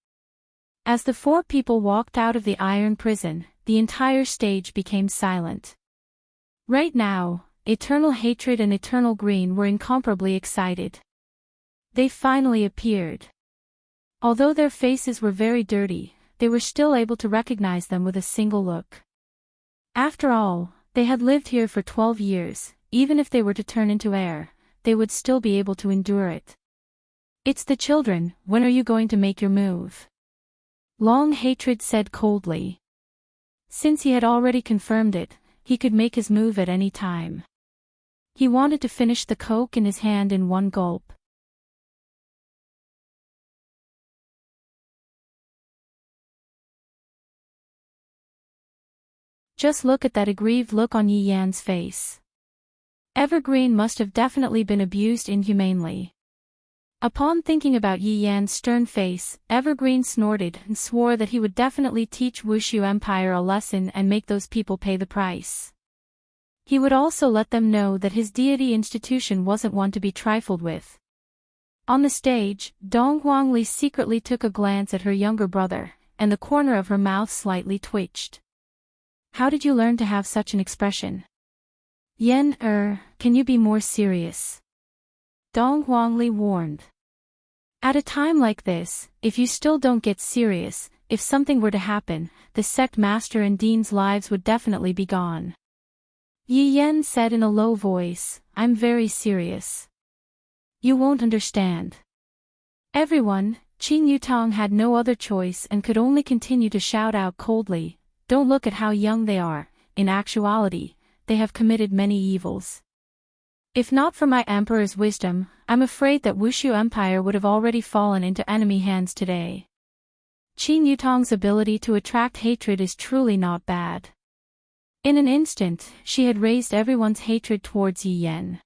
As the four people walked out of the iron prison, the entire stage became silent. Right now, Eternal Hatred and Eternal Green were incomparably excited. They finally appeared. Although their faces were very dirty, they were still able to recognize them with a single look. After all, they had lived here for 12 years, even if they were to turn into air, they would still be able to endure it. "It's the children, when are you going to make your move?" Long Hatred said coldly. Since he had already confirmed it, he could make his move at any time. He wanted to finish the coke in his hand in one gulp. Just look at that aggrieved look on Yi Yan's face. Evergreen must have definitely been abused inhumanely. Upon thinking about Yi Yan's stern face, Evergreen snorted and swore that he would definitely teach Wushu Empire a lesson and make those people pay the price. He would also let them know that his deity institution wasn't one to be trifled with. On the stage, Dong Guangli secretly took a glance at her younger brother, and the corner of her mouth slightly twitched. "How did you learn to have such an expression? Can you be more serious?" Dong Guangli warned. "At a time like this, if you still don't get serious, if something were to happen, the sect master and dean's lives would definitely be gone." Yi Yan said in a low voice, "I'm very serious. You won't understand." Everyone, Qin Yutong had no other choice and could only continue to shout out coldly, "Don't look at how young they are, in actuality, they have committed many evils. If not for my emperor's wisdom, I'm afraid that Wushu Empire would have already fallen into enemy hands today." Qin Yutong's ability to attract hatred is truly not bad. In an instant, she had raised everyone's hatred towards Yi Yan.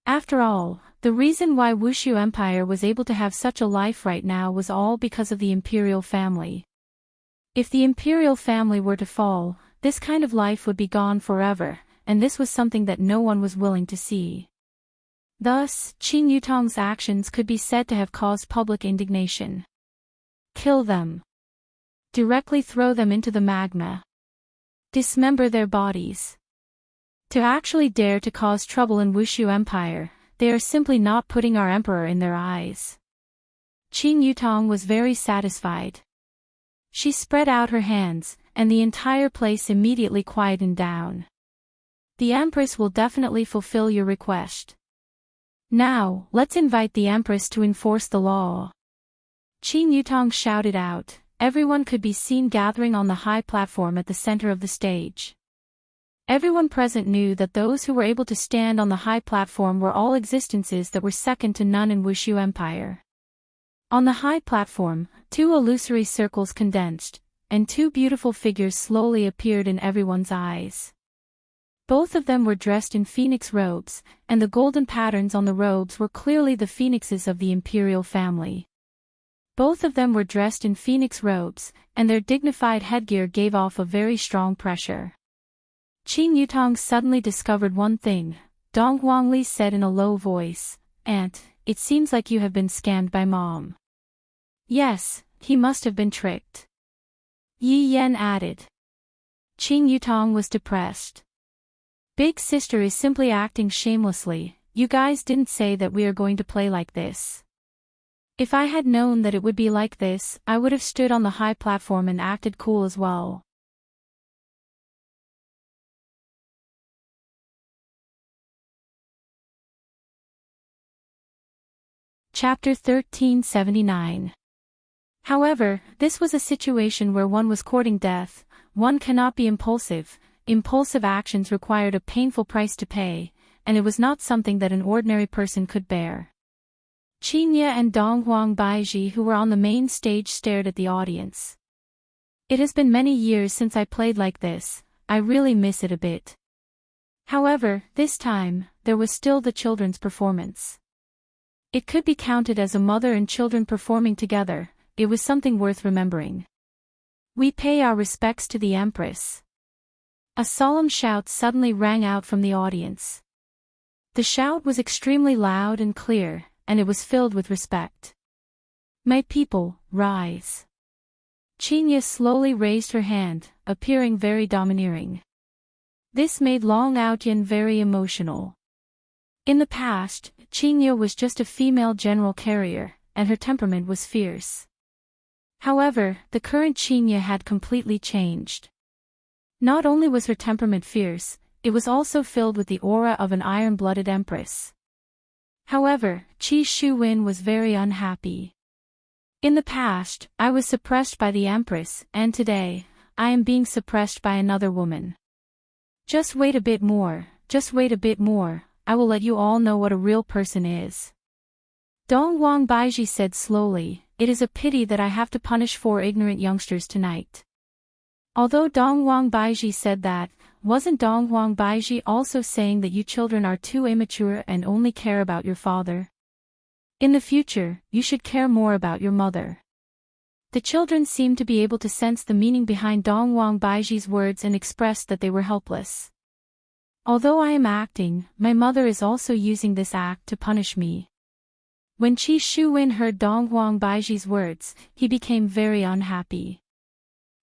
After all, the reason why Wushu Empire was able to have such a life right now was all because of the imperial family. If the imperial family were to fall, this kind of life would be gone forever, and this was something that no one was willing to see. Thus, Qin Yutong's actions could be said to have caused public indignation. Kill them. Directly throw them into the magma. Dismember their bodies. To actually dare to cause trouble in Wushu Empire, they are simply not putting our emperor in their eyes. Qin Yutong was very satisfied. She spread out her hands, and the entire place immediately quietened down. "The Empress will definitely fulfill your request. Now, let's invite the Empress to enforce the law." Qin Yutong shouted out. Everyone could be seen gathering on the high platform at the center of the stage. Everyone present knew that those who were able to stand on the high platform were all existences that were second to none in Wushu Empire. On the high platform, two illusory circles condensed, and two beautiful figures slowly appeared in everyone's eyes. Both of them were dressed in phoenix robes, and the golden patterns on the robes were clearly the phoenixes of the imperial family. Both of them were dressed in phoenix robes, and their dignified headgear gave off a very strong pressure. Qin Yutong suddenly discovered one thing. Dong Guangli said in a low voice, "Aunt, it seems like you have been scammed by Mom." "Yes, he must have been tricked," Yi Yan added. Qin Yutong was depressed. "Big sister is simply acting shamelessly. You guys didn't say that we are going to play like this. If I had known that it would be like this, I would have stood on the high platform and acted cool as well." Chapter 1379. However, this was a situation where one was courting death. One cannot be impulsive. impulsive actions required a painful price to pay, and it was not something that an ordinary person could bear. Qinya and Donghuang Baiji, who were on the main stage, stared at the audience. It has been many years since I played like this. I really miss it a bit. However, this time, there was still the children's performance. It could be counted as a mother and children performing together. It was something worth remembering. We pay our respects to the Empress. A solemn shout suddenly rang out from the audience. The shout was extremely loud and clear, and it was filled with respect. My people, rise. Qinya slowly raised her hand, appearing very domineering. This made Long Outyin very emotional. In the past, Qinya was just a female general carrier, and her temperament was fierce. However, the current Qinya had completely changed. Not only was her temperament fierce, it was also filled with the aura of an iron-blooded empress. However, Qi Shuwen was very unhappy. In the past, I was suppressed by the empress, and today, I am being suppressed by another woman. Just wait a bit more, I will let you all know what a real person is. Donghuang Baiji said slowly, it is a pity that I have to punish 4 ignorant youngsters tonight. Although Donghuang Baiji said that, wasn't Donghuang Baiji also saying that you children are too immature and only care about your father? In the future, you should care more about your mother. The children seemed to be able to sense the meaning behind Donghuang Baiji's words and expressed that they were helpless. Although I am acting, my mother is also using this act to punish me. When Qi Shuwen heard Donghuang Baiji's words, he became very unhappy.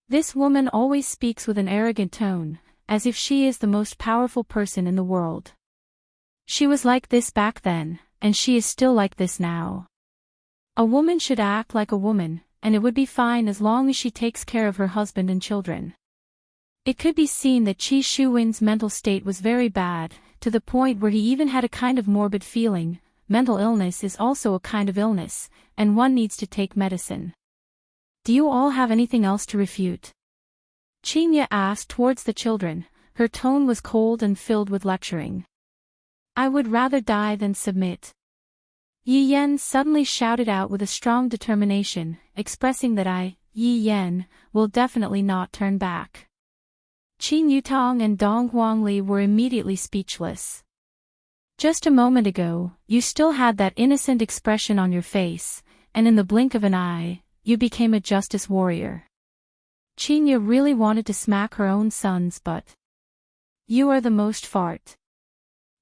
This woman always speaks with an arrogant tone, as if she is the most powerful person in the world. She was like this back then, and she is still like this now. A woman should act like a woman, and it would be fine as long as she takes care of her husband and children. It could be seen that Qi Shuwen's mental state was very bad, to the point where he even had a kind of morbid feeling. Mental illness is also a kind of illness, and one needs to take medicine. Do you all have anything else to refute? Qinya asked towards the children. Her tone was cold and filled with lecturing. I would rather die than submit. Yi Yan suddenly shouted out with a strong determination, expressing that Yi Yan, will definitely not turn back. Qin Yutong and Dong Huangli were immediately speechless. Just a moment ago, you still had that innocent expression on your face, and in the blink of an eye, you became a justice warrior. Qinya really wanted to smack her own sons, but you are the most fart.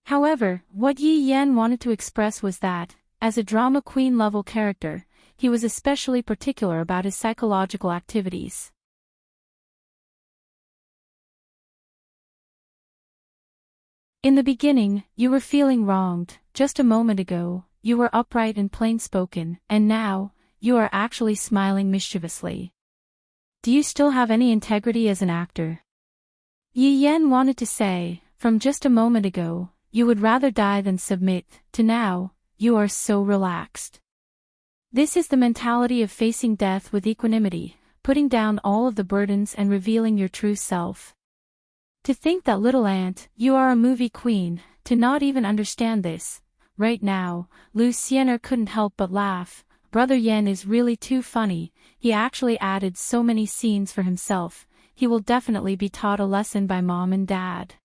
However, what Yi Yan wanted to express was that, as a drama queen level character, he was especially particular about his psychological activities. In the beginning, you were feeling wronged. Just a moment ago, you were upright and plain-spoken, and now, you are actually smiling mischievously. Do you still have any integrity as an actor? Yi Yan wanted to say, from just a moment ago, you would rather die than submit, to now, you are so relaxed. This is the mentality of facing death with equanimity, putting down all of the burdens and revealing your true self. To think that little ant, you are a movie queen, to not even understand this. Right now, Lu Xiener couldn't help but laugh. Brother Yen is really too funny. He actually added so many scenes for himself. He will definitely be taught a lesson by mom and dad.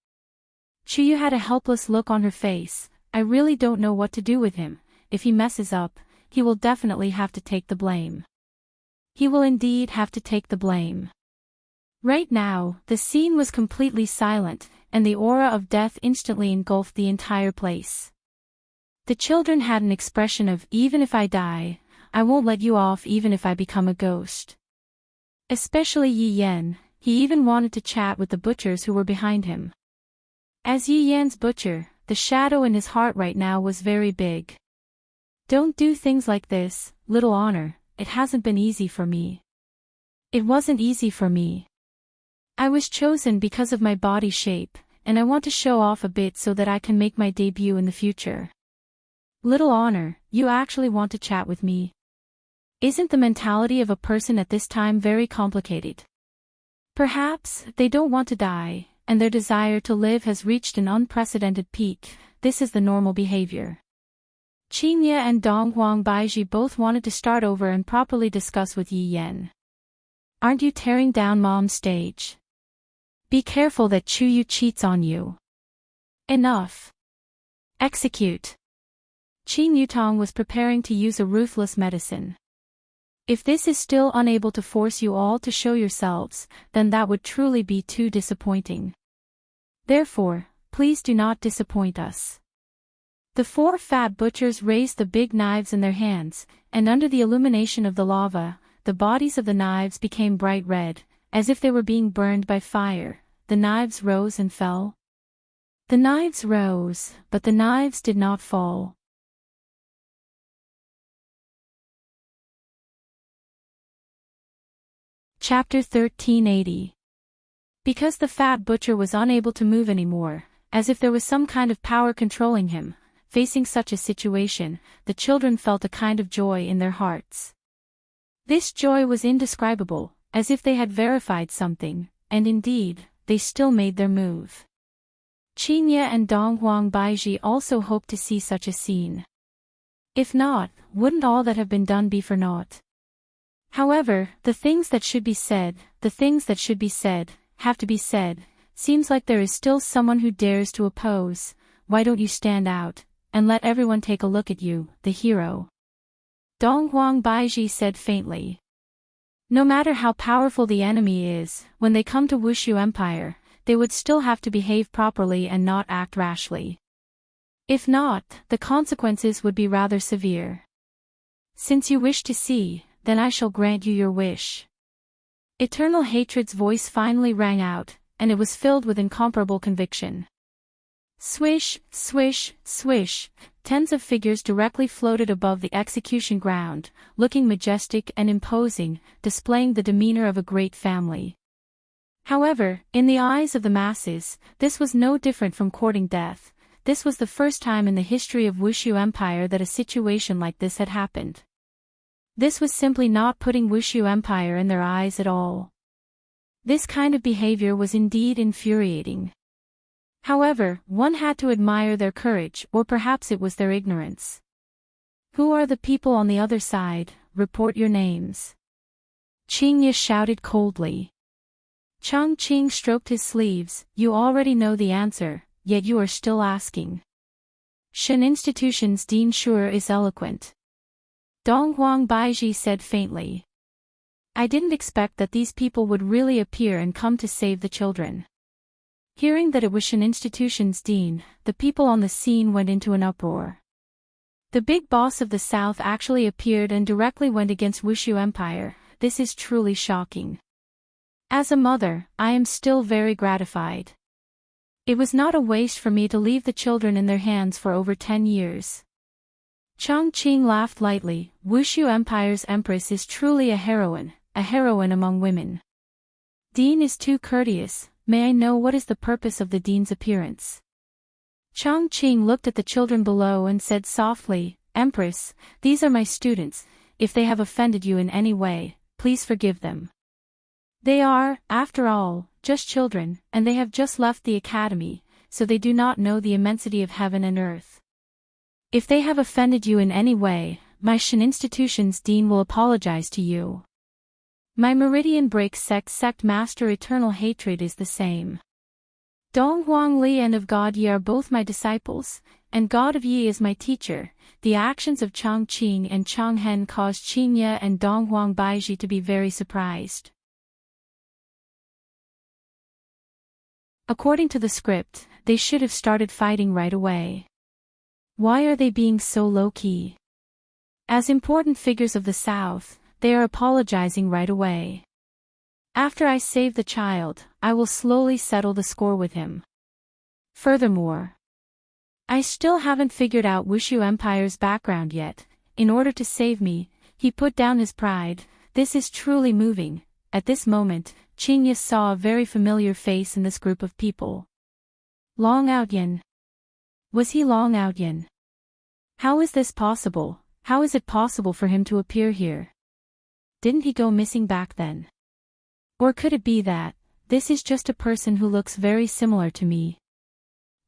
Chuyu had a helpless look on her face. I really don't know what to do with him. If he messes up, he will definitely have to take the blame. He will indeed have to take the blame. Right now, the scene was completely silent, and the aura of death instantly engulfed the entire place. The children had an expression of, even if I die, I won't let you off even if I become a ghost. Especially Yi Yan, he even wanted to chat with the butchers who were behind him. As Yi Yan's butcher, the shadow in his heart right now was very big. Don't do things like this, little honor, it hasn't been easy for me. It wasn't easy for me. I was chosen because of my body shape, and I want to show off a bit so that I can make my debut in the future. Little honor, you actually want to chat with me? Isn't the mentality of a person at this time very complicated? Perhaps, they don't want to die, and their desire to live has reached an unprecedented peak. This is the normal behavior. Qingye and Donghuang Baiji both wanted to start over and properly discuss with Yi Yan. Aren't you tearing down Mom's stage? Be careful that Chuyu cheats on you. Enough. Execute. Qin Yutong was preparing to use a ruthless medicine. If this is still unable to force you all to show yourselves, then that would truly be too disappointing. Therefore, please do not disappoint us. The four fat butchers raised the big knives in their hands, and under the illumination of the lava, the bodies of the knives became bright red, as if they were being burned by fire. The knives rose and fell. The knives rose, but the knives did not fall. Chapter 1380. Because the fat butcher was unable to move anymore, as if there was some kind of power controlling him, facing such a situation, the children felt a kind of joy in their hearts. This joy was indescribable, as if they had verified something, and indeed, they still made their move. Qingye and Donghuang Baiji also hoped to see such a scene. If not, wouldn't all that have been done be for naught? However, the things that should be said, have to be said. Seems like there is still someone who dares to oppose. Why don't you stand out, and let everyone take a look at you, the hero? Donghuang Baiji said faintly. No matter how powerful the enemy is, when they come to Wushu Empire, they would still have to behave properly and not act rashly. If not, the consequences would be rather severe. Since you wish to see, then I shall grant you your wish. Eternal Hatred's voice finally rang out, and it was filled with incomparable conviction. Swish, swish, swish, tens of figures directly floated above the execution ground, looking majestic and imposing, displaying the demeanor of a great family. However, in the eyes of the masses, this was no different from courting death. This was the first time in the history of Wushu Empire that a situation like this had happened. This was simply not putting Wushu Empire in their eyes at all. This kind of behavior was indeed infuriating. However, one had to admire their courage, or perhaps it was their ignorance. Who are the people on the other side? Report your names. Qingye shouted coldly. Chang Qing stroked his sleeves. You already know the answer, yet you are still asking. Shen Institution's Dean sure is eloquent. Donghuang Baiji said faintly. I didn't expect that these people would really appear and come to save the children. Hearing that it was Shen Institution's dean, the people on the scene went into an uproar. The big boss of the South actually appeared and directly went against Wushu Empire. This is truly shocking. As a mother, I am still very gratified. It was not a waste for me to leave the children in their hands for over 10 years. Chang Qing laughed lightly. Wushu Empire's empress is truly a heroine among women. Dean is too courteous. May I know what is the purpose of the dean's appearance? Chang Qing looked at the children below and said softly, Empress, these are my students. If they have offended you in any way, please forgive them. They are, after all, just children, and they have just left the academy, so they do not know the immensity of heaven and earth. If they have offended you in any way, my Shen Institution's dean will apologize to you. My Meridian Break sect master Eternal Hatred is the same. Donghuang Li and of God Yi are both my disciples, and God of Yi is my teacher. The actions of Chang Qing and Chang Hen caused Qingye and Donghuang Baiji to be very surprised. According to the script, they should have started fighting right away. Why are they being so low-key? As important figures of the South, they are apologizing right away. After I save the child, I will slowly settle the score with him. Furthermore, I still haven't figured out Wushu Empire's background yet. In order to save me, he put down his pride. This is truly moving. At this moment, Qingye saw a very familiar face in this group of people. Long Outyan. Was he Long Outyan? How is this possible? How is it possible for him to appear here? Didn't he go missing back then? Or could it be that, this is just a person who looks very similar to me.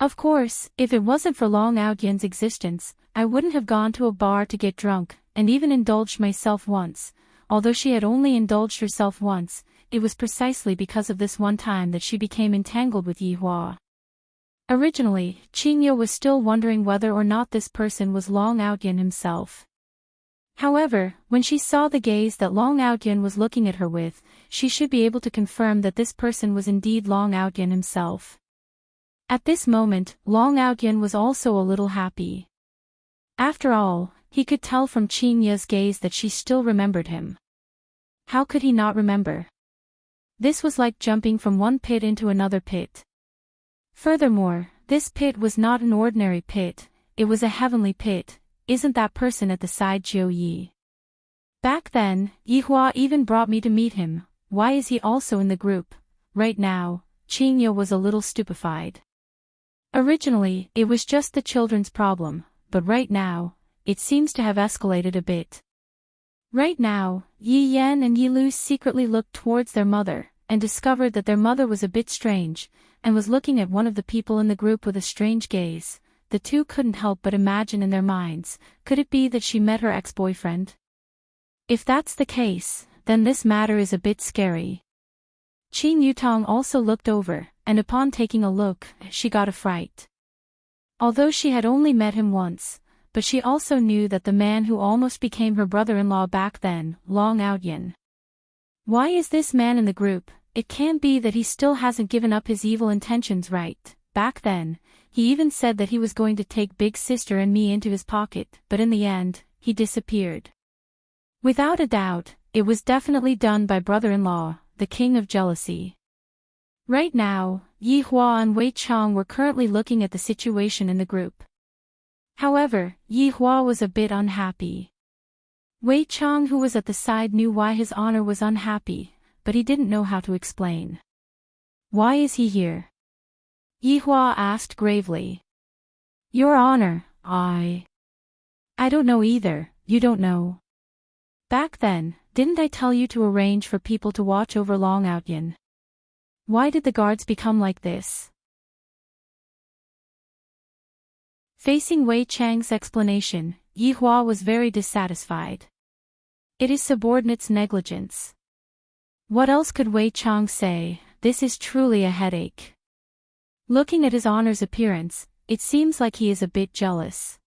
Of course, if it wasn't for Long Aoyan's existence, I wouldn't have gone to a bar to get drunk, and even indulged myself once. Although she had only indulged herself once, it was precisely because of this one time that she became entangled with Yi Hua. Originally, Qingye was still wondering whether or not this person was Long Aoyan himself. However, when she saw the gaze that Long Aoyan was looking at her with, she should be able to confirm that this person was indeed Long Aoyan himself. At this moment, Long Aoyan was also a little happy. After all, he could tell from Qingye's gaze that she still remembered him. How could he not remember? This was like jumping from one pit into another pit. Furthermore, this pit was not an ordinary pit, it was a heavenly pit. Isn't that person at the side Jiu Yi? Back then, Yi Hua even brought me to meet him. Why is he also in the group? Right now, Qingye was a little stupefied. Originally, it was just the children's problem, but right now, it seems to have escalated a bit. Right now, Yi Yan and Yi Lu secretly looked towards their mother, and discovered that their mother was a bit strange, and was looking at one of the people in the group with a strange gaze. The two couldn't help but imagine in their minds, could it be that she met her ex-boyfriend? If that's the case, then this matter is a bit scary. Qin Yutong also looked over, and upon taking a look, she got a fright. Although she had only met him once, but she also knew that the man who almost became her brother-in-law back then, Long Aoyan. Why is this man in the group? It can't be that he still hasn't given up his evil intentions, right? Back then, he even said that he was going to take Big Sister and me into his pocket, but in the end, he disappeared. Without a doubt, it was definitely done by brother-in-law, the king of jealousy. Right now, Yi Hua and Wei Chang were currently looking at the situation in the group. However, Yi Hua was a bit unhappy. Wei Chang, who was at the side, knew why his honor was unhappy, but he didn't know how to explain. Why is he here? Yi Hua asked gravely. Your Honor, I don't know either. You don't know? Back then, didn't I tell you to arrange for people to watch over Long Aoyan? Why did the guards become like this? Facing Wei Chang's explanation, Yi Hua was very dissatisfied. It is subordinates' negligence. What else could Wei Chang say? This is truly a headache. Looking at his honor's appearance, it seems like he is a bit jealous.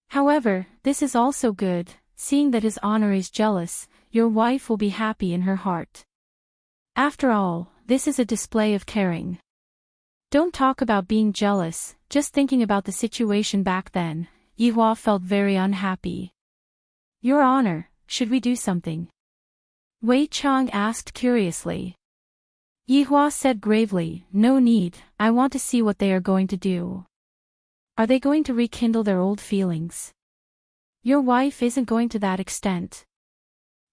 However, this is also good, seeing that his honor is jealous, your wife will be happy in her heart. After all, this is a display of caring. Don't talk about being jealous, just thinking about the situation back then, Yi Hua felt very unhappy. Your Honor, should we do something? Wei Chang asked curiously. Yi Hua said gravely, no need, I want to see what they are going to do. Are they going to rekindle their old feelings? Your wife isn't going to that extent.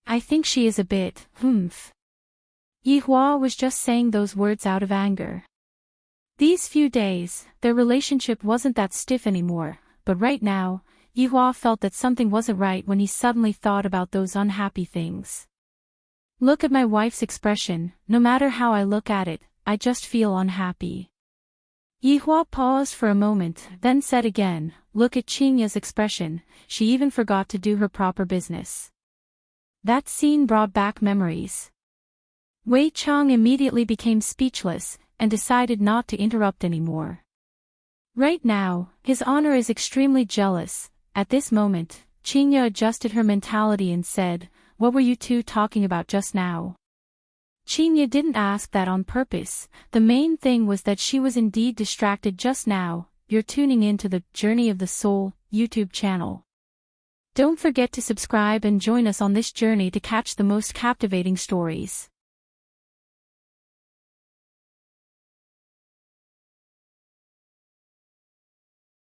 I think she is a bit, Yi Hua was just saying those words out of anger. These few days, their relationship wasn't that stiff anymore, but right now, Yi Hua felt that something wasn't right when he suddenly thought about those unhappy things. Look at my wife's expression, no matter how I look at it, I just feel unhappy. Yi Hua paused for a moment, then said again, look at Qingye's expression, she even forgot to do her proper business. That scene brought back memories. Wei Chang immediately became speechless, and decided not to interrupt anymore. Right now, his honor is extremely jealous. At this moment, Qingye adjusted her mentality and said, what were you two talking about just now? Qingye didn't ask that on purpose, the main thing was that she was indeed distracted just now. You're tuning in to the Journey of the Soul YouTube channel. Don't forget to subscribe and join us on this journey to catch the most captivating stories.